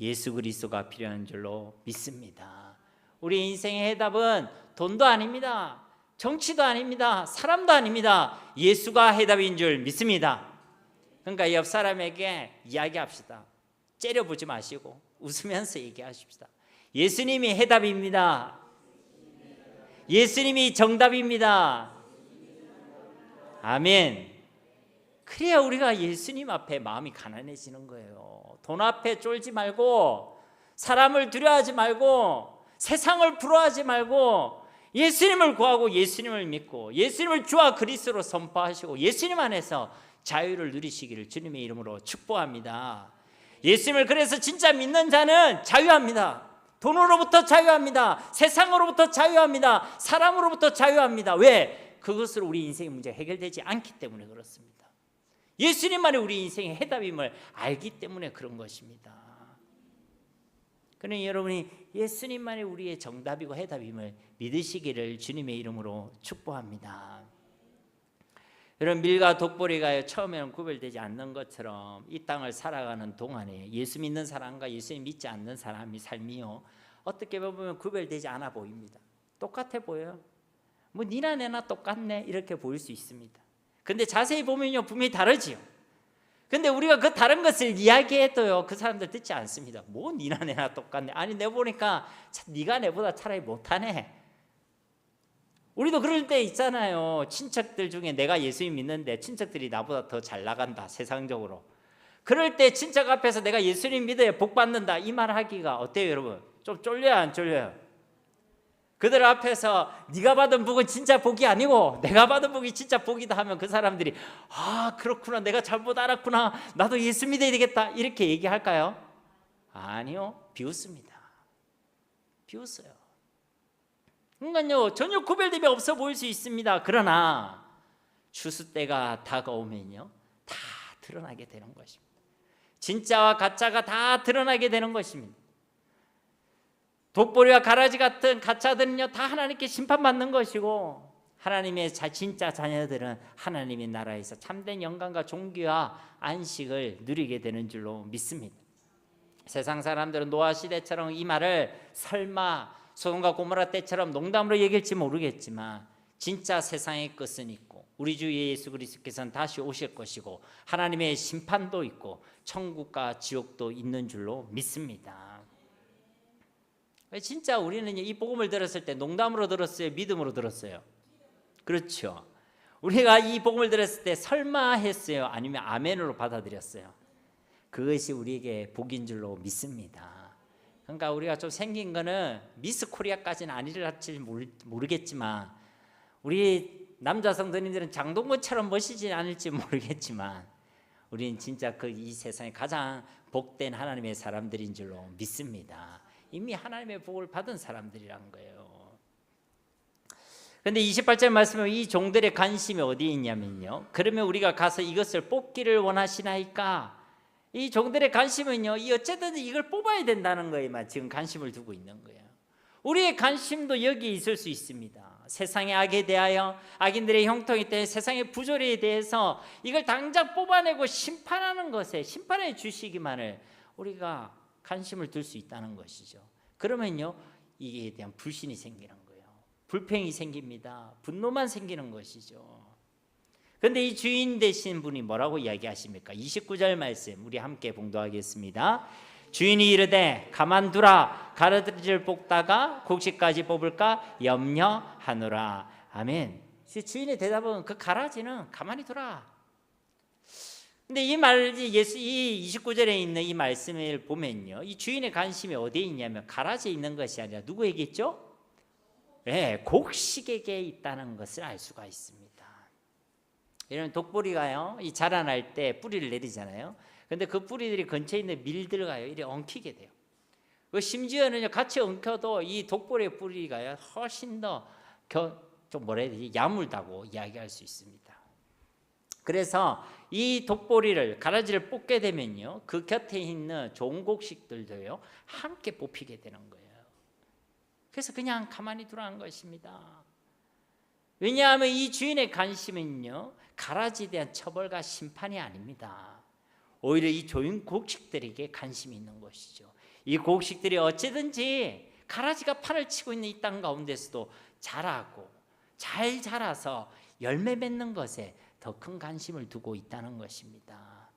예수 그리스도가 필요한 줄로 믿습니다. 우리 인생의 해답은 돈도 아닙니다. 정치도 아닙니다. 사람도 아닙니다. 예수가 해답인 줄 믿습니다. 그러니까 옆 사람에게 이야기합시다. 째려보지 마시고 웃으면서 얘기하십시다. 예수님이 해답입니다. 예수님이 정답입니다. 아멘. 그래야 우리가 예수님 앞에 마음이 가난해지는 거예요. 돈 앞에 쫄지 말고, 사람을 두려워하지 말고, 세상을 부러워하지 말고, 예수님을 구하고 예수님을 믿고 예수님을 주와 그리스도로 선포하시고 예수님 안에서 자유를 누리시기를 주님의 이름으로 축복합니다. 예수님을 그래서 진짜 믿는 자는 자유합니다. 돈으로부터 자유합니다. 세상으로부터 자유합니다. 사람으로부터 자유합니다. 왜? 그것으로 우리 인생의 문제가 해결되지 않기 때문에 그렇습니다. 예수님만이 우리 인생의 해답임을 알기 때문에 그런 것입니다. 그러니 여러분이 예수님만이 우리의 정답이고 해답임을 믿으시기를 주님의 이름으로 축복합니다. 여러분, 밀과 독보리가 처음에는 구별되지 않는 것처럼 이 땅을 살아가는 동안에 예수 믿는 사람과 예수님 믿지 않는 사람의 삶이요, 어떻게 보면 구별되지 않아 보입니다. 똑같아 보여요. 뭐 니나 내나 똑같네 이렇게 보일 수 있습니다. 근데 자세히 보면요 분명히 다르지요. 근데 우리가 그 다른 것을 이야기해도요 그 사람들 듣지 않습니다. 뭐 니나 내나 똑같네. 아니 내 보니까 네가 내보다 차라리 못하네. 우리도 그럴 때 있잖아요. 친척들 중에 내가 예수님 믿는데 친척들이 나보다 더 잘 나간다 세상적으로. 그럴 때 친척 앞에서 내가 예수님 믿어야 복 받는다 이 말 하기가 어때요 여러분? 좀 쫄려요 안 쫄려요? 그들 앞에서 네가 받은 복은 진짜 복이 아니고 내가 받은 복이 진짜 복이다 하면 그 사람들이 아 그렇구나, 내가 잘못 알았구나, 나도 예수 믿어야 되겠다 이렇게 얘기할까요? 아니요, 비웃습니다. 비웃어요. 그러니까요 전혀 구별됨이 없어 보일 수 있습니다. 그러나 추수 때가 다가오면요 다 드러나게 되는 것입니다. 진짜와 가짜가 다 드러나게 되는 것입니다. 독보리와 가라지 같은 가짜들은요 다 하나님께 심판받는 것이고, 하나님의 진짜 자녀들은 하나님의 나라에서 참된 영광과 존귀와 안식을 누리게 되는 줄로 믿습니다. 세상 사람들은 노아 시대처럼 이 말을 설마 소돔과 고모라 때처럼 농담으로 얘기할지 모르겠지만, 진짜 세상의 끝은 있고 우리 주 예수 그리스도께서는 다시 오실 것이고 하나님의 심판도 있고 천국과 지옥도 있는 줄로 믿습니다. 진짜 우리는 이 복음을 들었을 때 농담으로 들었어요? 믿음으로 들었어요? 그렇죠. 우리가 이 복음을 들었을 때 설마 했어요? 아니면 아멘으로 받아들였어요? 그것이 우리에게 복인 줄로 믿습니다. 그러니까 우리가 좀 생긴 거는 미스 코리아까지는 아니랄지 모르겠지만, 우리 남자 성도님들은 장동건처럼 멋이지 않을지 모르겠지만, 우리는 진짜 이 세상에 가장 복된 하나님의 사람들인 줄로 믿습니다. 이미 하나님의 복을 받은 사람들이란 거예요. 그런데 28절 말씀에 이 종들의 관심이 어디에 있냐면요, 그러면 우리가 가서 이것을 뽑기를 원하시나이까? 이 종들의 관심은요, 이 어쨌든 이걸 뽑아야 된다는 거에만 지금 관심을 두고 있는 거예요. 우리의 관심도 여기에 있을 수 있습니다. 세상의 악에 대하여, 악인들의 형통에 대해, 세상의 부조리에 대해서 이걸 당장 뽑아내고 심판하는 것에, 심판해 주시기만을 우리가 관심을 둘 수 있다는 것이죠. 그러면요 이에 대한 불신이 생기는 거예요. 불평이 생깁니다. 분노만 생기는 것이죠. 그런데 이 주인 되신 분이 뭐라고 이야기하십니까? 29절 말씀 우리 함께 봉독하겠습니다. 주인이 이르되 가만두라, 가라지를 뽑다가 곡식까지 뽑을까 염려하노라. 아멘. 주인의 대답은 그 가라지는 가만히 두라. 근데 이 말이 이 29절에 있는 이 말씀을 보면요, 이 주인의 관심이 어디에 있냐면 가라지에 있는 것이 아니라 누구에게 있죠? 네, 곡식에게 있다는 것을 알 수가 있습니다. 이런 독보리가요, 이 자라날 때 뿌리를 내리잖아요. 근데 그 뿌리들이 근처에 있는 밀들가요, 이렇게 엉키게 돼요. 심지어는 같이 엉켜도 이 독보리의 뿌리가요, 훨씬 더 좀 뭐라 해야 되지, 야물다고 이야기할 수 있습니다. 그래서 이 독보리를, 가라지를 뽑게 되면요, 그 곁에 있는 좋은 곡식들도요 함께 뽑히게 되는 거예요. 그래서 그냥 가만히 두라는 것입니다. 왜냐하면 이 주인의 관심은요, 가라지에 대한 처벌과 심판이 아닙니다. 오히려 이 좋은 곡식들에게 관심이 있는 것이죠. 이 곡식들이 어찌든지 가라지가 판을 치고 있는 이 땅 가운데서도 자라고 잘 자라서 열매 맺는 것에 더 큰 관심을 두고 있다는 것입니다.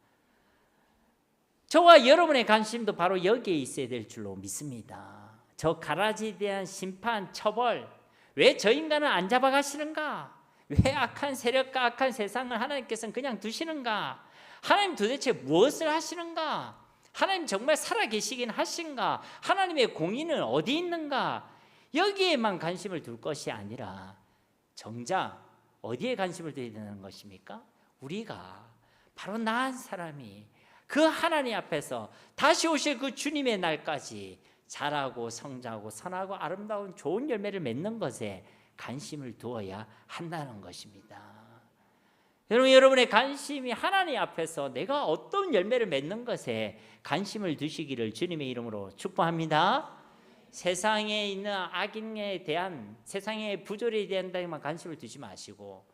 저와 여러분의 관심도 바로 여기에 있어야 될 줄로 믿습니다. 저 가라지에 대한 심판, 처벌, 왜 저 인간을 안 잡아가시는가? 왜 악한 세력과 악한 세상을 하나님께서는 그냥 두시는가? 하나님 도대체 무엇을 하시는가? 하나님 정말 살아계시긴 하신가? 하나님의 공의는 어디 있는가? 여기에만 관심을 둘 것이 아니라 정작 어디에 관심을 둬야 되는 것입니까? 우리가 바로 나은 사람이 그 하나님 앞에서 다시 오실 그 주님의 날까지 자라고 성장하고 선하고 아름다운 좋은 열매를 맺는 것에 관심을 두어야 한다는 것입니다. 여러분의 관심이 하나님 앞에서 내가 어떤 열매를 맺는 것에 관심을 두시기를 주님의 이름으로 축복합니다. 세상에 있는 악인에 대한, 세상의 부조리에 대한 데만 관심을 두지 마시고,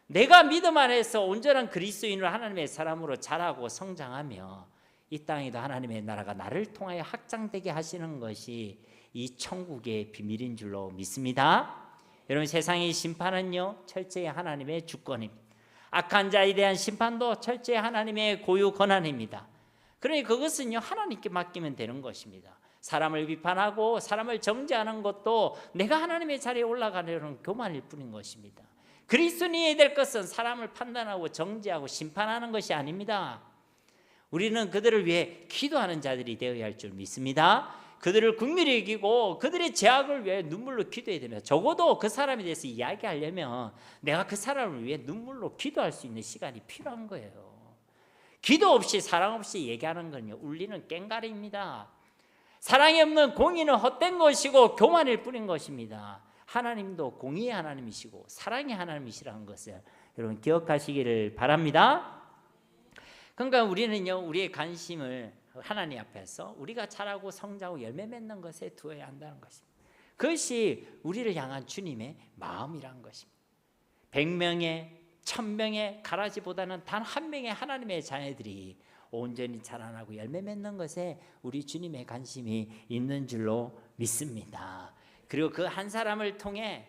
내가 믿음 안에서 온전한 그리스도인으로 하나님의 사람으로 자라고 성장하며 이 땅에도 하나님의 나라가 나를 통하여 확장되게 하시는 것이 이 천국의 비밀인 줄로 믿습니다. 여러분, 세상의 심판은요 철저히 하나님의 주권입니다. 악한 자에 대한 심판도 철저히 하나님의 고유 권한입니다. 그러니 그것은요 하나님께 맡기면 되는 것입니다. 사람을 비판하고 사람을 정죄하는 것도 내가 하나님의 자리에 올라가려는 교만일 뿐인 것입니다. 그리스도인이 될 것은 사람을 판단하고 정죄하고 심판하는 것이 아닙니다. 우리는 그들을 위해 기도하는 자들이 되어야 할 줄 믿습니다. 그들을 긍휼히 여기고 그들의 죄악을 위해 눈물로 기도해야 됩니다. 적어도 그 사람에 대해서 이야기하려면 내가 그 사람을 위해 눈물로 기도할 수 있는 시간이 필요한 거예요. 기도 없이 사랑 없이 얘기하는 건요 울리는 꽹과리입니다. 사랑이 없는 공의는 헛된 것이고 교만일 뿐인 것입니다. 하나님도 공의의 하나님이시고 사랑의 하나님이시라는 것을 여러분 기억하시기를 바랍니다. 그러니까 우리는요, 우리의 관심을 하나님 앞에서 우리가 자라고 성장하고 열매 맺는 것에 두어야 한다는 것입니다. 그것이 우리를 향한 주님의 마음이란 것입니다. 100명의 1000명의 가라지보다는 단 한 명의 하나님의 자녀들이 온전히 자라나고 열매 맺는 것에 우리 주님의 관심이 있는 줄로 믿습니다. 그리고 그 한 사람을 통해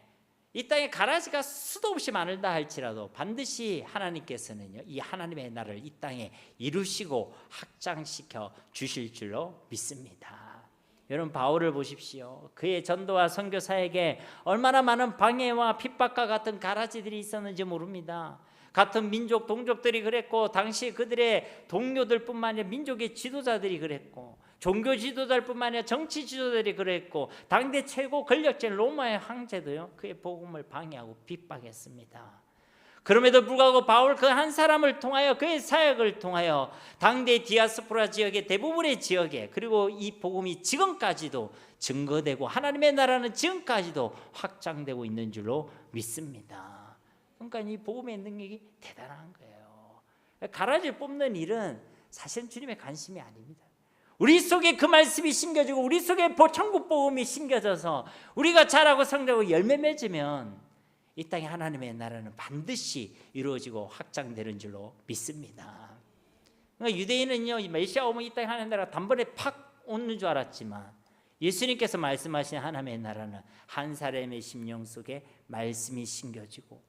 이 땅에 가라지가 수도 없이 많을다 할지라도 반드시 하나님께서는요, 이 하나님의 나라를 이 땅에 이루시고 확장시켜 주실 줄로 믿습니다. 여러분, 바울을 보십시오. 그의 전도와 선교 사역에 얼마나 많은 방해와 핍박과 같은 가라지들이 있었는지 모릅니다. 같은 민족 동족들이 그랬고, 당시 그들의 동료들뿐만 아니라 민족의 지도자들이 그랬고, 종교 지도자들뿐만 아니라 정치 지도자들이 그랬고, 당대 최고 권력자인 로마의 황제도요, 그의 복음을 방해하고 핍박했습니다. 그럼에도 불구하고 바울 그 한 사람을 통하여, 그의 사역을 통하여 당대 디아스포라 지역의 대부분의 지역에, 그리고 이 복음이 지금까지도 증거되고 하나님의 나라는 지금까지도 확장되고 있는 줄로 믿습니다. 그러니까 이 복음의 능력이 대단한 거예요. 가라지를 뽑는 일은 사실은 주님의 관심이 아닙니다. 우리 속에 그 말씀이 심겨지고 우리 속에 천국 복음이 심겨져서 우리가 자라고 성장하고 열매 맺으면 이 땅에 하나님의 나라는 반드시 이루어지고 확장되는 줄로 믿습니다. 그러니까 유대인은요, 메시아 오면 이 땅에 하나님의 나라가 단번에 팍 오는 줄 알았지만, 예수님께서 말씀하신 하나님의 나라는 한 사람의 심령 속에 말씀이 심겨지고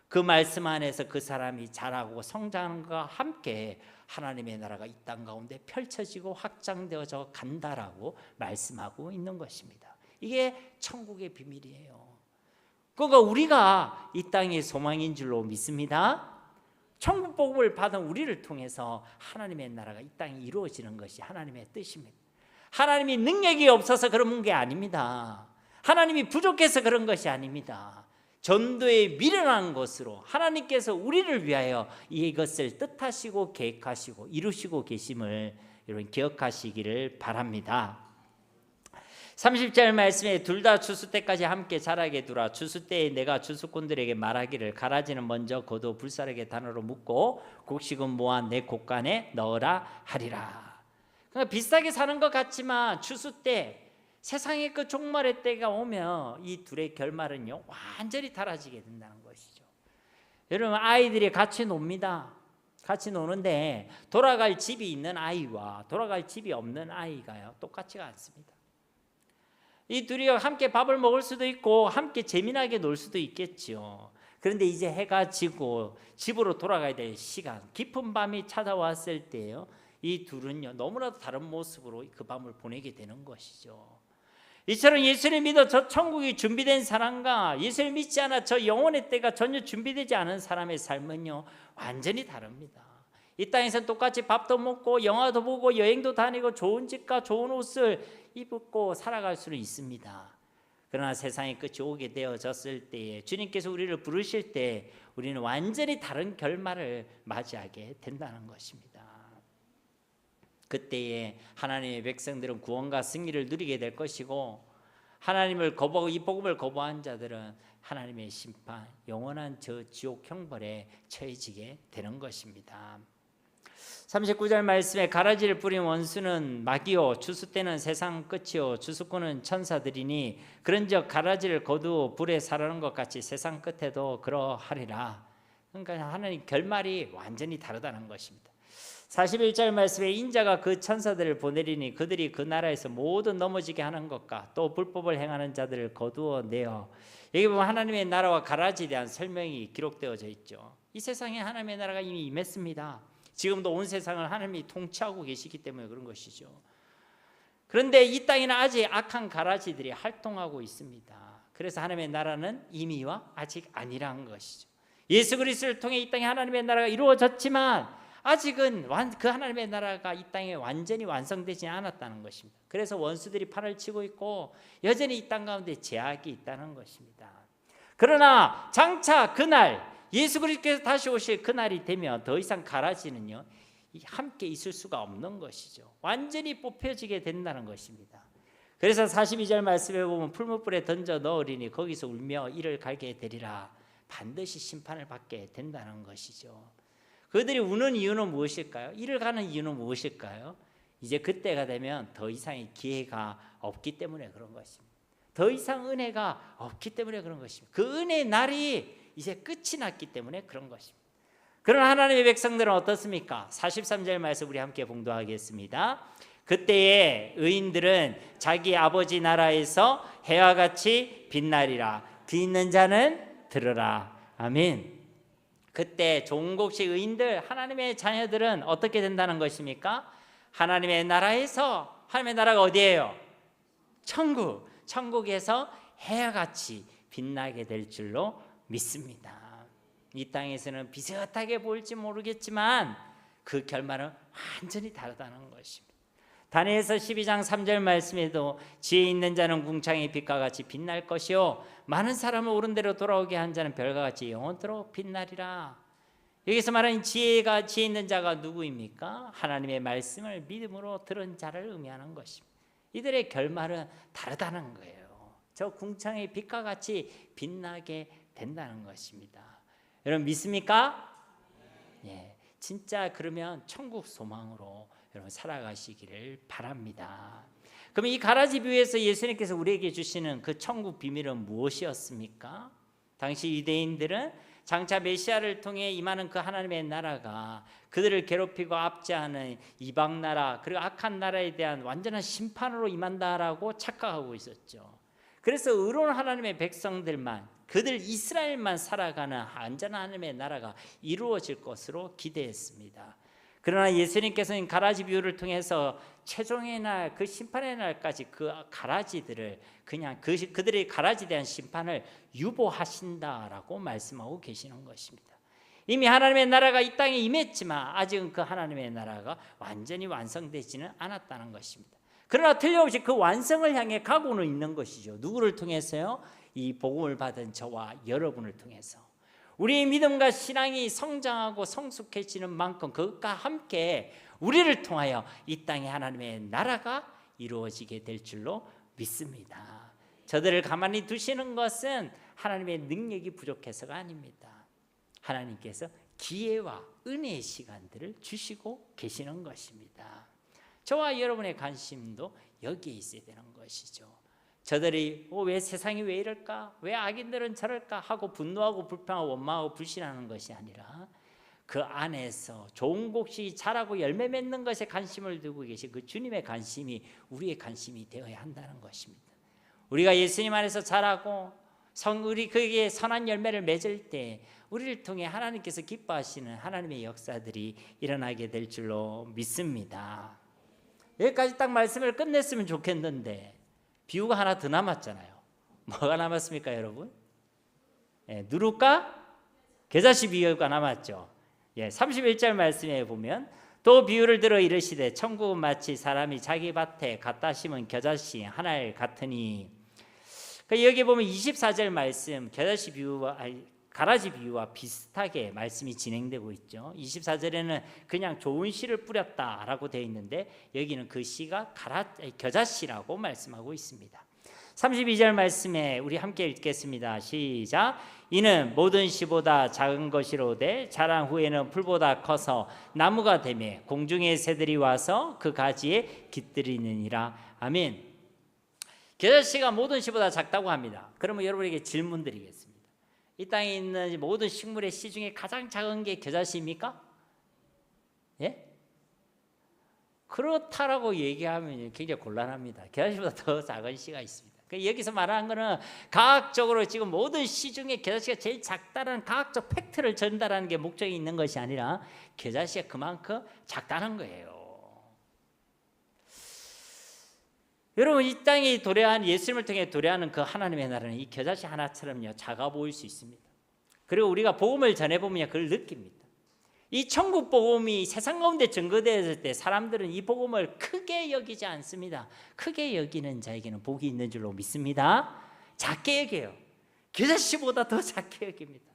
그 말씀 안에서 그 사람이 자라고 성장하는 것과 함께 하나님의 나라가 이 땅 가운데 펼쳐지고 확장되어져 간다라고 말씀하고 있는 것입니다. 이게 천국의 비밀이에요. 그러니까 우리가 이 땅의 소망인 줄로 믿습니다. 천국 복음을 받은 우리를 통해서 하나님의 나라가 이 땅에 이루어지는 것이 하나님의 뜻입니다. 하나님이 능력이 없어서 그런 게 아닙니다. 하나님이 부족해서 그런 것이 아닙니다. 전도에 미련한 것으로 하나님께서 우리를 위하여 이것을 뜻하시고 계획하시고 이루시고 계심을 여러분 기억하시기를 바랍니다. 30절 말씀에 둘 다 추수 때까지 함께 자라게 두라. 추수 때에 내가 추수꾼들에게 말하기를 가라지는 먼저 거두 불사르게 단으로 묶고 곡식은 모아 내 곡간에 넣으라 하리라. 그러니까 비슷하게 사는 것 같지만 추수 때, 세상의 그 종말의 때가 오면 이 둘의 결말은요 완전히 달라지게 된다는 것이죠. 여러분, 아이들이 같이 놉니다. 같이 노는데 돌아갈 집이 있는 아이와 돌아갈 집이 없는 아이가요 똑같지가 않습니다. 이 둘이 함께 밥을 먹을 수도 있고 함께 재미나게 놀 수도 있겠죠. 그런데 이제 해가 지고 집으로 돌아가야 될 시간, 깊은 밤이 찾아왔을 때요, 이 둘은요 너무나도 다른 모습으로 그 밤을 보내게 되는 것이죠. 이처럼 예수를 믿어 저 천국이 준비된 사람과 예수를 믿지 않아 저 영혼의 때가 전혀 준비되지 않은 사람의 삶은요 완전히 다릅니다. 이 땅에서는 똑같이 밥도 먹고 영화도 보고 여행도 다니고 좋은 집과 좋은 옷을 입고 살아갈 수는 있습니다. 그러나 세상의 끝이 오게 되어졌을 때에 주님께서 우리를 부르실 때 우리는 완전히 다른 결말을 맞이하게 된다는 것입니다. 그때에 하나님의 백성들은 구원과 승리를 누리게 될 것이고, 하나님을 거부하고 이 복음을 거부한 자들은 하나님의 심판, 영원한 저 지옥 형벌에 처해지게 되는 것입니다. 39절 말씀에 가라지를 뿌린 원수는 마귀요 추수 때는 세상 끝이요 추수꾼은 천사들이니 그런즉 가라지를 거두어 불에 사르는 것 같이 세상 끝에도 그러하리라. 그러니까 하나님 결말이 완전히 다르다는 것입니다. 41절 말씀에 인자가 그 천사들을 보내리니 그들이 그 나라에서 모든 넘어지게 하는 것과 또 불법을 행하는 자들을 거두어 내어, 여기 보면 하나님의 나라와 가라지에 대한 설명이 기록되어져 있죠. 이 세상에 하나님의 나라가 이미 임했습니다. 지금도 온 세상을 하나님이 통치하고 계시기 때문에 그런 것이죠. 그런데 이 땅에는 아직 악한 가라지들이 활동하고 있습니다. 그래서 하나님의 나라는 이미와 아직 아니란 것이죠. 예수 그리스도를 통해 이 땅에 하나님의 나라가 이루어졌지만 아직은 그 하나님의 나라가 이 땅에 완전히 완성되지 않았다는 것입니다. 그래서 원수들이 판을 치고 있고 여전히 이 땅 가운데 제약이 있다는 것입니다. 그러나 장차 그날 예수 그리스도께서 다시 오실 그날이 되면 더 이상 가라지는요 함께 있을 수가 없는 것이죠. 완전히 뽑혀지게 된다는 것입니다. 그래서 42절 말씀에 보면 풀무불에 던져 넣으리니 거기서 울며 이를 갈게 되리라. 반드시 심판을 받게 된다는 것이죠. 그들이 우는 이유는 무엇일까요? 이를 가는 이유는 무엇일까요? 이제 그때가 되면 더 이상의 기회가 없기 때문에 그런 것입니다. 더 이상 은혜가 없기 때문에 그런 것입니다. 그 은혜의 날이 이제 끝이 났기 때문에 그런 것입니다. 그러나 하나님의 백성들은 어떻습니까? 43절 말씀 우리 함께 봉독하겠습니다. 그때에 의인들은 자기 아버지 나라에서 해와 같이 빛나리라. 귀 있는 자는 들으라. 아멘. 그때 종국식 의인들, 하나님의 자녀들은 어떻게 된다는 것입니까? 하나님의 나라에서, 하나님의 나라가 어디예요? 천국. 천국에서 해와 같이 빛나게 될 줄로 믿습니다. 이 땅에서는 비슷하게 보일지 모르겠지만 그 결말은 완전히 다르다는 것입니다. 다니엘서 12장 3절 말씀에도 지혜 있는 자는 궁창의 빛과 같이 빛날 것이요 많은 사람을 옳은 대로 돌아오게 한 자는 별과 같이 영원토록 빛나리라. 여기서 말하는 지혜 있는 자가 누구입니까? 하나님의 말씀을 믿음으로 들은 자를 의미하는 것입니다. 이들의 결말은 다르다는 거예요. 저 궁창의 빛과 같이 빛나게 된다는 것입니다. 여러분 믿습니까? 예, 진짜 그러면 천국 소망으로 여러분 살아가시기를 바랍니다. 그럼 이 가라지 비유에서 예수님께서 우리에게 주시는 그 천국 비밀은 무엇이었습니까? 당시 유대인들은 장차 메시아를 통해 임하는 그 하나님의 나라가 그들을 괴롭히고 압제하는 이방 나라 그리고 악한 나라에 대한 완전한 심판으로 임한다라고 착각하고 있었죠. 그래서 의로운 하나님의 백성들만, 그들 이스라엘만 살아가는 안전한 하나님의 나라가 이루어질 것으로 기대했습니다. 그러나 예수님께서는 가라지 비유를 통해서 최종의 날, 그 심판의 날까지 그 가라지들을 그냥 그들의 가라지에 대한 심판을 유보하신다라고 말씀하고 계시는 것입니다. 이미 하나님의 나라가 이 땅에 임했지만 아직은 그 하나님의 나라가 완전히 완성되지는 않았다는 것입니다. 그러나 틀림없이 그 완성을 향해 가고는 있는 것이죠. 누구를 통해서요? 이 복음을 받은 저와 여러분을 통해서. 우리의 믿음과 신앙이 성장하고 성숙해지는 만큼 그것과 함께 우리를 통하여 이 땅에 하나님의 나라가 이루어지게 될 줄로 믿습니다. 저들을 가만히 두시는 것은 하나님의 능력이 부족해서가 아닙니다. 하나님께서 기회와 은혜의 시간들을 주시고 계시는 것입니다. 저와 여러분의 관심도 여기에 있어야 되는 것이죠. 저들이 왜 세상이 왜 이럴까? 왜 악인들은 저럴까? 하고 분노하고 불평하고 원망하고 불신하는 것이 아니라 그 안에서 좋은 곡식이 자라고 열매 맺는 것에 관심을 두고 계신 그 주님의 관심이 우리의 관심이 되어야 한다는 것입니다. 우리가 예수님 안에서 자라고 우리 그에게 선한 열매를 맺을 때 우리를 통해 하나님께서 기뻐하시는 하나님의 역사들이 일어나게 될 줄로 믿습니다. 여기까지 딱 말씀을 끝냈으면 좋겠는데 비유가 하나 더 남았잖아요. 뭐가 남았습니까, 여러분? 누룩과 겨자씨 비유가 남았죠. 31절 말씀에 보면 또 비유를 들어 이르시되 천국은 마치 사람이 자기 밭에 갖다 심은 겨자씨 하나를 같으니. 여기 보면 24절 말씀 겨자씨 비유와 가라지 비유와 비슷하게 말씀이 진행되고 있죠. 24절에는 그냥 좋은 씨를 뿌렸다라고 되어 있는데 여기는 그 씨가 겨자씨라고 말씀하고 있습니다. 32절 말씀에 우리 함께 읽겠습니다. 시작. 이는 모든 씨보다 작은 것이로되 자란 후에는 풀보다 커서 나무가 되며 공중의 새들이 와서 그 가지에 깃들이느니라. 아멘. 겨자씨가 모든 씨보다 작다고 합니다. 그러면 여러분에게 질문 드리겠습니다. 이 땅에 있는 모든 식물의 씨 중에 가장 작은 게 겨자씨입니까? 예? 그렇다라고 얘기하면 굉장히 곤란합니다. 겨자씨보다 더 작은 씨가 있습니다. 여기서 말하는 것은 과학적으로 지금 모든 씨 중에 겨자씨가 제일 작다는 과학적 팩트를 전달하는 게 목적이 있는 것이 아니라 겨자씨가 그만큼 작다는 거예요. 여러분 이 땅이 도래한 예수님을 통해 도래하는 그 하나님의 나라는 이 겨자씨 하나처럼요 작아 보일 수 있습니다. 그리고 우리가 복음을 전해보면 그걸 느낍니다. 이 천국 복음이 세상 가운데 증거되었을 때 사람들은 이 복음을 크게 여기지 않습니다. 크게 여기는 자에게는 복이 있는 줄로 믿습니다. 작게 여겨요. 겨자씨보다 더 작게 여깁니다.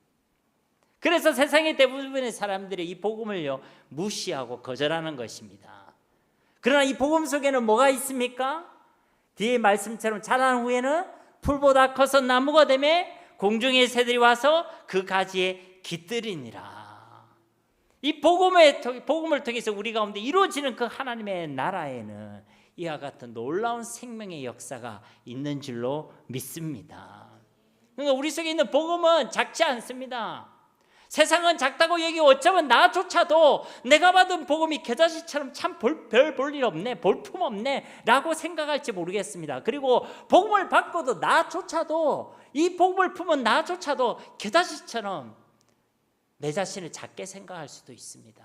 그래서 세상의 대부분의 사람들이 이 복음을요 무시하고 거절하는 것입니다. 그러나 이 복음 속에는 뭐가 있습니까? 뒤에 말씀처럼 자란 후에는 풀보다 커서 나무가 되며 공중의 새들이 와서 그 가지에 깃들이니라. 이 복음을 통해서 우리 가운데 이루어지는 그 하나님의 나라에는 이와 같은 놀라운 생명의 역사가 있는 줄로 믿습니다. 그러니까 우리 속에 있는 복음은 작지 않습니다. 세상은 작다고 얘기하고 어쩌면 나조차도 내가 받은 복음이 겨자씨처럼 참 별 볼 일 없네, 볼품 없네 라고 생각할지 모르겠습니다. 그리고 복음을 받고도 나조차도, 이 복음을 품은 나조차도 겨자씨처럼 내 자신을 작게 생각할 수도 있습니다.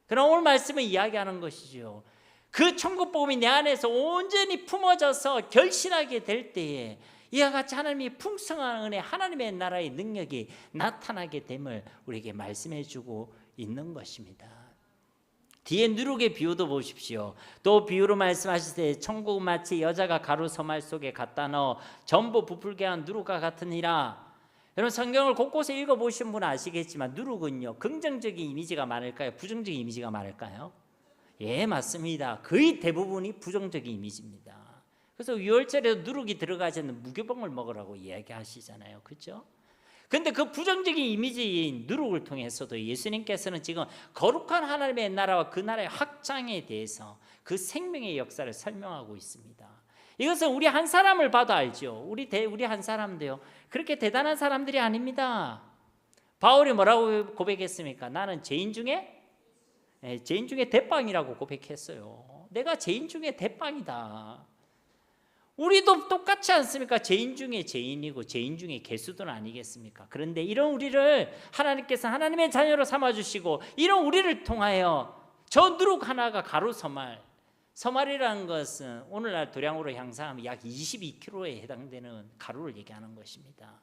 그럼 오늘 말씀은 이야기하는 것이죠. 그 천국 복음이 내 안에서 온전히 품어져서 결실하게 될 때에 이와 같이 하나님이 풍성한 은혜, 하나님의 나라의 능력이 나타나게 됨을 우리에게 말씀해 주고 있는 것입니다. 뒤에 누룩의 비유도 보십시오. 또 비유로 말씀하시되 천국은 마치 여자가 가루 서말 속에 갖다 넣어 전부 부풀게 한 누룩과 같으니라. 여러분 성경을 곳곳에 읽어보신 분은 아시겠지만 누룩은요, 긍정적인 이미지가 많을까요? 부정적인 이미지가 많을까요? 예, 맞습니다. 거의 대부분이 부정적인 이미지입니다. 그래서 유월절에도 누룩이 들어가지 않는 무교병을 먹으라고 이야기하시잖아요. 그렇죠? 근데 그 부정적인 이미지인 누룩을 통해서도 예수님께서는 지금 거룩한 하나님의 나라와 그 나라의 확장에 대해서 그 생명의 역사를 설명하고 있습니다. 이것은 우리 한 사람을 봐도 알죠. 우리 한 사람도요, 그렇게 대단한 사람들이 아닙니다. 바울이 뭐라고 고백했습니까? 나는 죄인 중에 대빵이라고 고백했어요. 내가 죄인 중에 대빵이다. 우리도 똑같지 않습니까? 죄인 중에 죄인이고 죄인 중에 개수들 아니겠습니까? 그런데 이런 우리를 하나님께서 하나님의 자녀로 삼아주시고, 이런 우리를 통하여 저 누룩 하나가 가루 서말이라는 것은 오늘날 도량으로 향상하면 약 22kg에 해당되는 가루를 얘기하는 것입니다.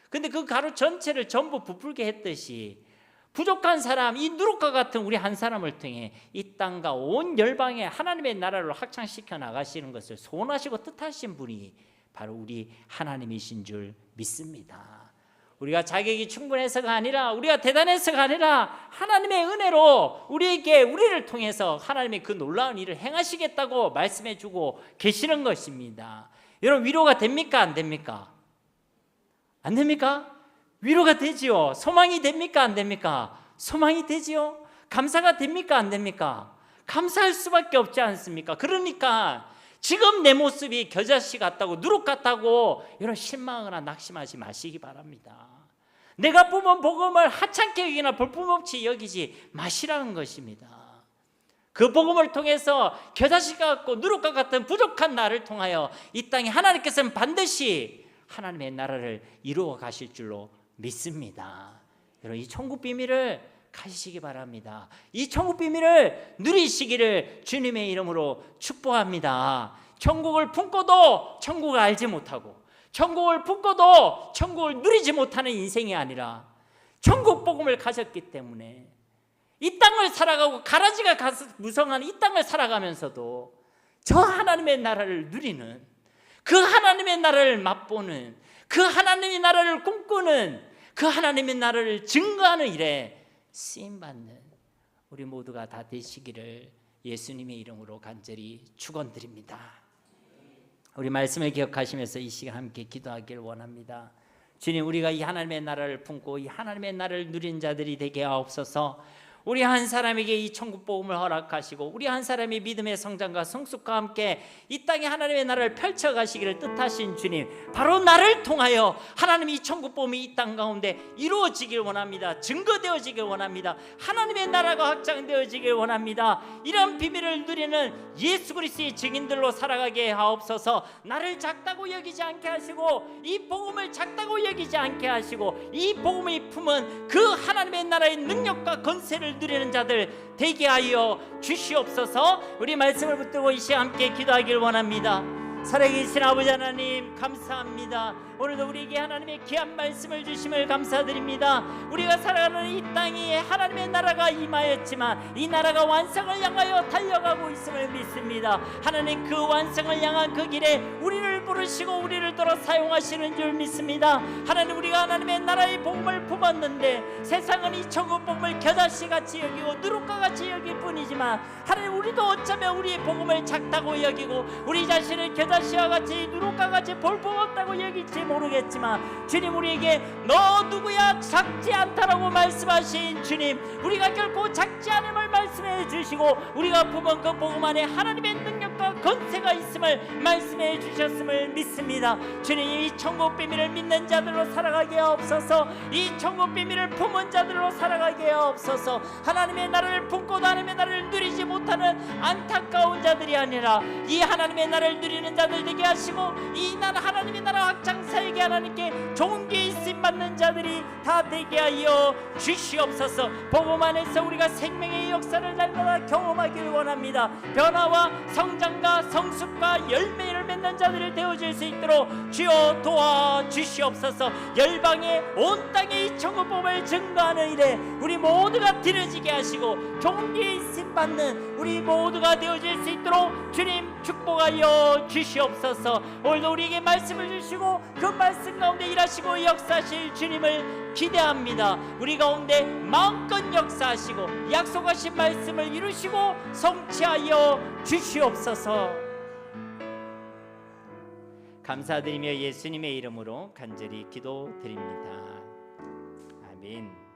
근데 그 가루 전체를 전부 부풀게 했듯이 부족한 사람, 이 누룩과 같은 우리 한 사람을 통해 이 땅과 온 열방에 하나님의 나라를 확장시켜 나가시는 것을 소원하시고 뜻하신 분이 바로 우리 하나님이신 줄 믿습니다. 우리가 자격이 충분해서가 아니라, 우리가 대단해서가 아니라 하나님의 은혜로 우리를 통해서 하나님의 그 놀라운 일을 행하시겠다고 말씀해 주고 계시는 것입니다. 여러분, 위로가 됩니까? 안 됩니까? 안 됩니까? 위로가 되지요. 소망이 됩니까? 안 됩니까? 소망이 되지요. 감사가 됩니까? 안 됩니까? 감사할 수밖에 없지 않습니까? 그러니까 지금 내 모습이 겨자씨 같다고, 누룩 같다고 여러분 실망하거나 낙심하지 마시기 바랍니다. 내가 뿜은 복음을 하찮게 여기나 볼품없이 여기지 마시라는 것입니다. 그 복음을 통해서 겨자씨 같고 누룩과 같은 부족한 나를 통하여 이 땅에 하나님께서는 반드시 하나님의 나라를 이루어 가실 줄로 믿습니다. 여러분, 이 천국 비밀을 가지시기 바랍니다. 이 천국 비밀을 누리시기를 주님의 이름으로 축복합니다. 천국을 품고도 천국을 알지 못하고, 천국을 품고도 천국을 누리지 못하는 인생이 아니라 천국 복음을 가졌기 때문에 이 땅을 살아가고 가라지가 무성한 이 땅을 살아가면서도 저 하나님의 나라를 누리는, 그 하나님의 나라를 맛보는, 그 하나님의 나라를 꿈꾸는, 그 하나님의 나라를 증거하는 일에 쓰임받는 우리 모두가 다 되시기를 예수님의 이름으로 간절히 축원드립니다. 우리 말씀을 기억하시면서 이 시간 함께 기도하기를 원합니다. 주님, 우리가 이 하나님의 나라를 품고 이 하나님의 나라를 누린 자들이 되게 하옵소서. 우리 한 사람에게 이 천국 복음을 허락하시고, 우리 한 사람의 믿음의 성장과 성숙과 함께 이 땅에 하나님의 나라를 펼쳐가시기를 뜻하신 주님, 바로 나를 통하여 하나님이 이 천국 복음이 이 땅 가운데 이루어지길 원합니다. 증거되어지길 원합니다. 하나님의 나라가 확장되어지길 원합니다. 이런 비밀을 누리는 예수 그리스도의 증인들로 살아가게 하옵소서. 나를 작다고 여기지 않게 하시고, 이 복음을 작다고 여기지 않게 하시고, 이 복음이 품은 그 하나님의 나라의 능력과 건세를 누리는 자들 되게 하여 주시옵소서. 우리 말씀을 붙들고 이 시간 함께 기도하길 원합니다. 살아계신 아버지 하나님, 감사합니다. 오늘도 우리에게 하나님의 귀한 말씀을 주심을 감사드립니다. 우리가 살아가는 이 땅에 하나님의 나라가 임하였지만 이 나라가 완성을 향하여 달려가고 있음을 믿습니다. 하나님, 그 완성을 향한 그 길에 우리를 부르시고 우리를 돌아 사용하시는 줄 믿습니다. 하나님, 우리가 하나님의 나라의 복음을 품었는데 세상은 이 천국 복음을 겨자씨 같이 여기고 누룩과 같이 여길 뿐이지만, 하나님, 우리도 어쩌면 우리의 복음을 작다고 여기고 우리 자신을 겨자씨와 같이 누룩과 같이 볼품없다고 여기지 모르겠지만 주님, 우리에게 너 누구야 작지 않다라고 말씀하신 주님, 우리가 결코 작지 않음을 말씀해 주시고 우리가 품은 그 복음 안에 하나님의 능력과 권세가 있음을 말씀해 주셨음을 믿습니다. 주님, 이 천국 비밀을 믿는 자들로 살아가게 하옵소서. 이 천국 비밀을 품은 자들로 살아가게 하옵소서. 하나님의 나라를 품고도 하나님의 나라를 누리지 못하는 안타까운 자들이 아니라 이 하나님의 나라를 누리는 자들 되게 하시고, 이 나라 하나님의 나라 확장사에게 하나님께 종기에 있음 받는 자들이 다 되게 하여 주시옵소서. 복음 안에서 우리가 생명의 역사를 날마다 경험하기를 원합니다. 변화와 성장과 성숙과 열매를 맺는 자들을 되어줄 수 있도록 주여 도와주시옵소서. 열방의 온 땅에 이 천국복음을 증거하는 일에 우리 모두가 드려지게 하시고 종기에 있음 받는 우리 모두가 되어질 수 있도록 주님 축복하여 주시옵소서. 오늘도 우리에게 말씀을 주시고 그 말씀 가운데 일하시고 역사하실 주님을 기대합니다. 우리 가운데 마음껏 역사하시고 약속하신 말씀을 이루시고 성취하여 주시옵소서. 감사드리며 예수님의 이름으로 간절히 기도드립니다. 아멘.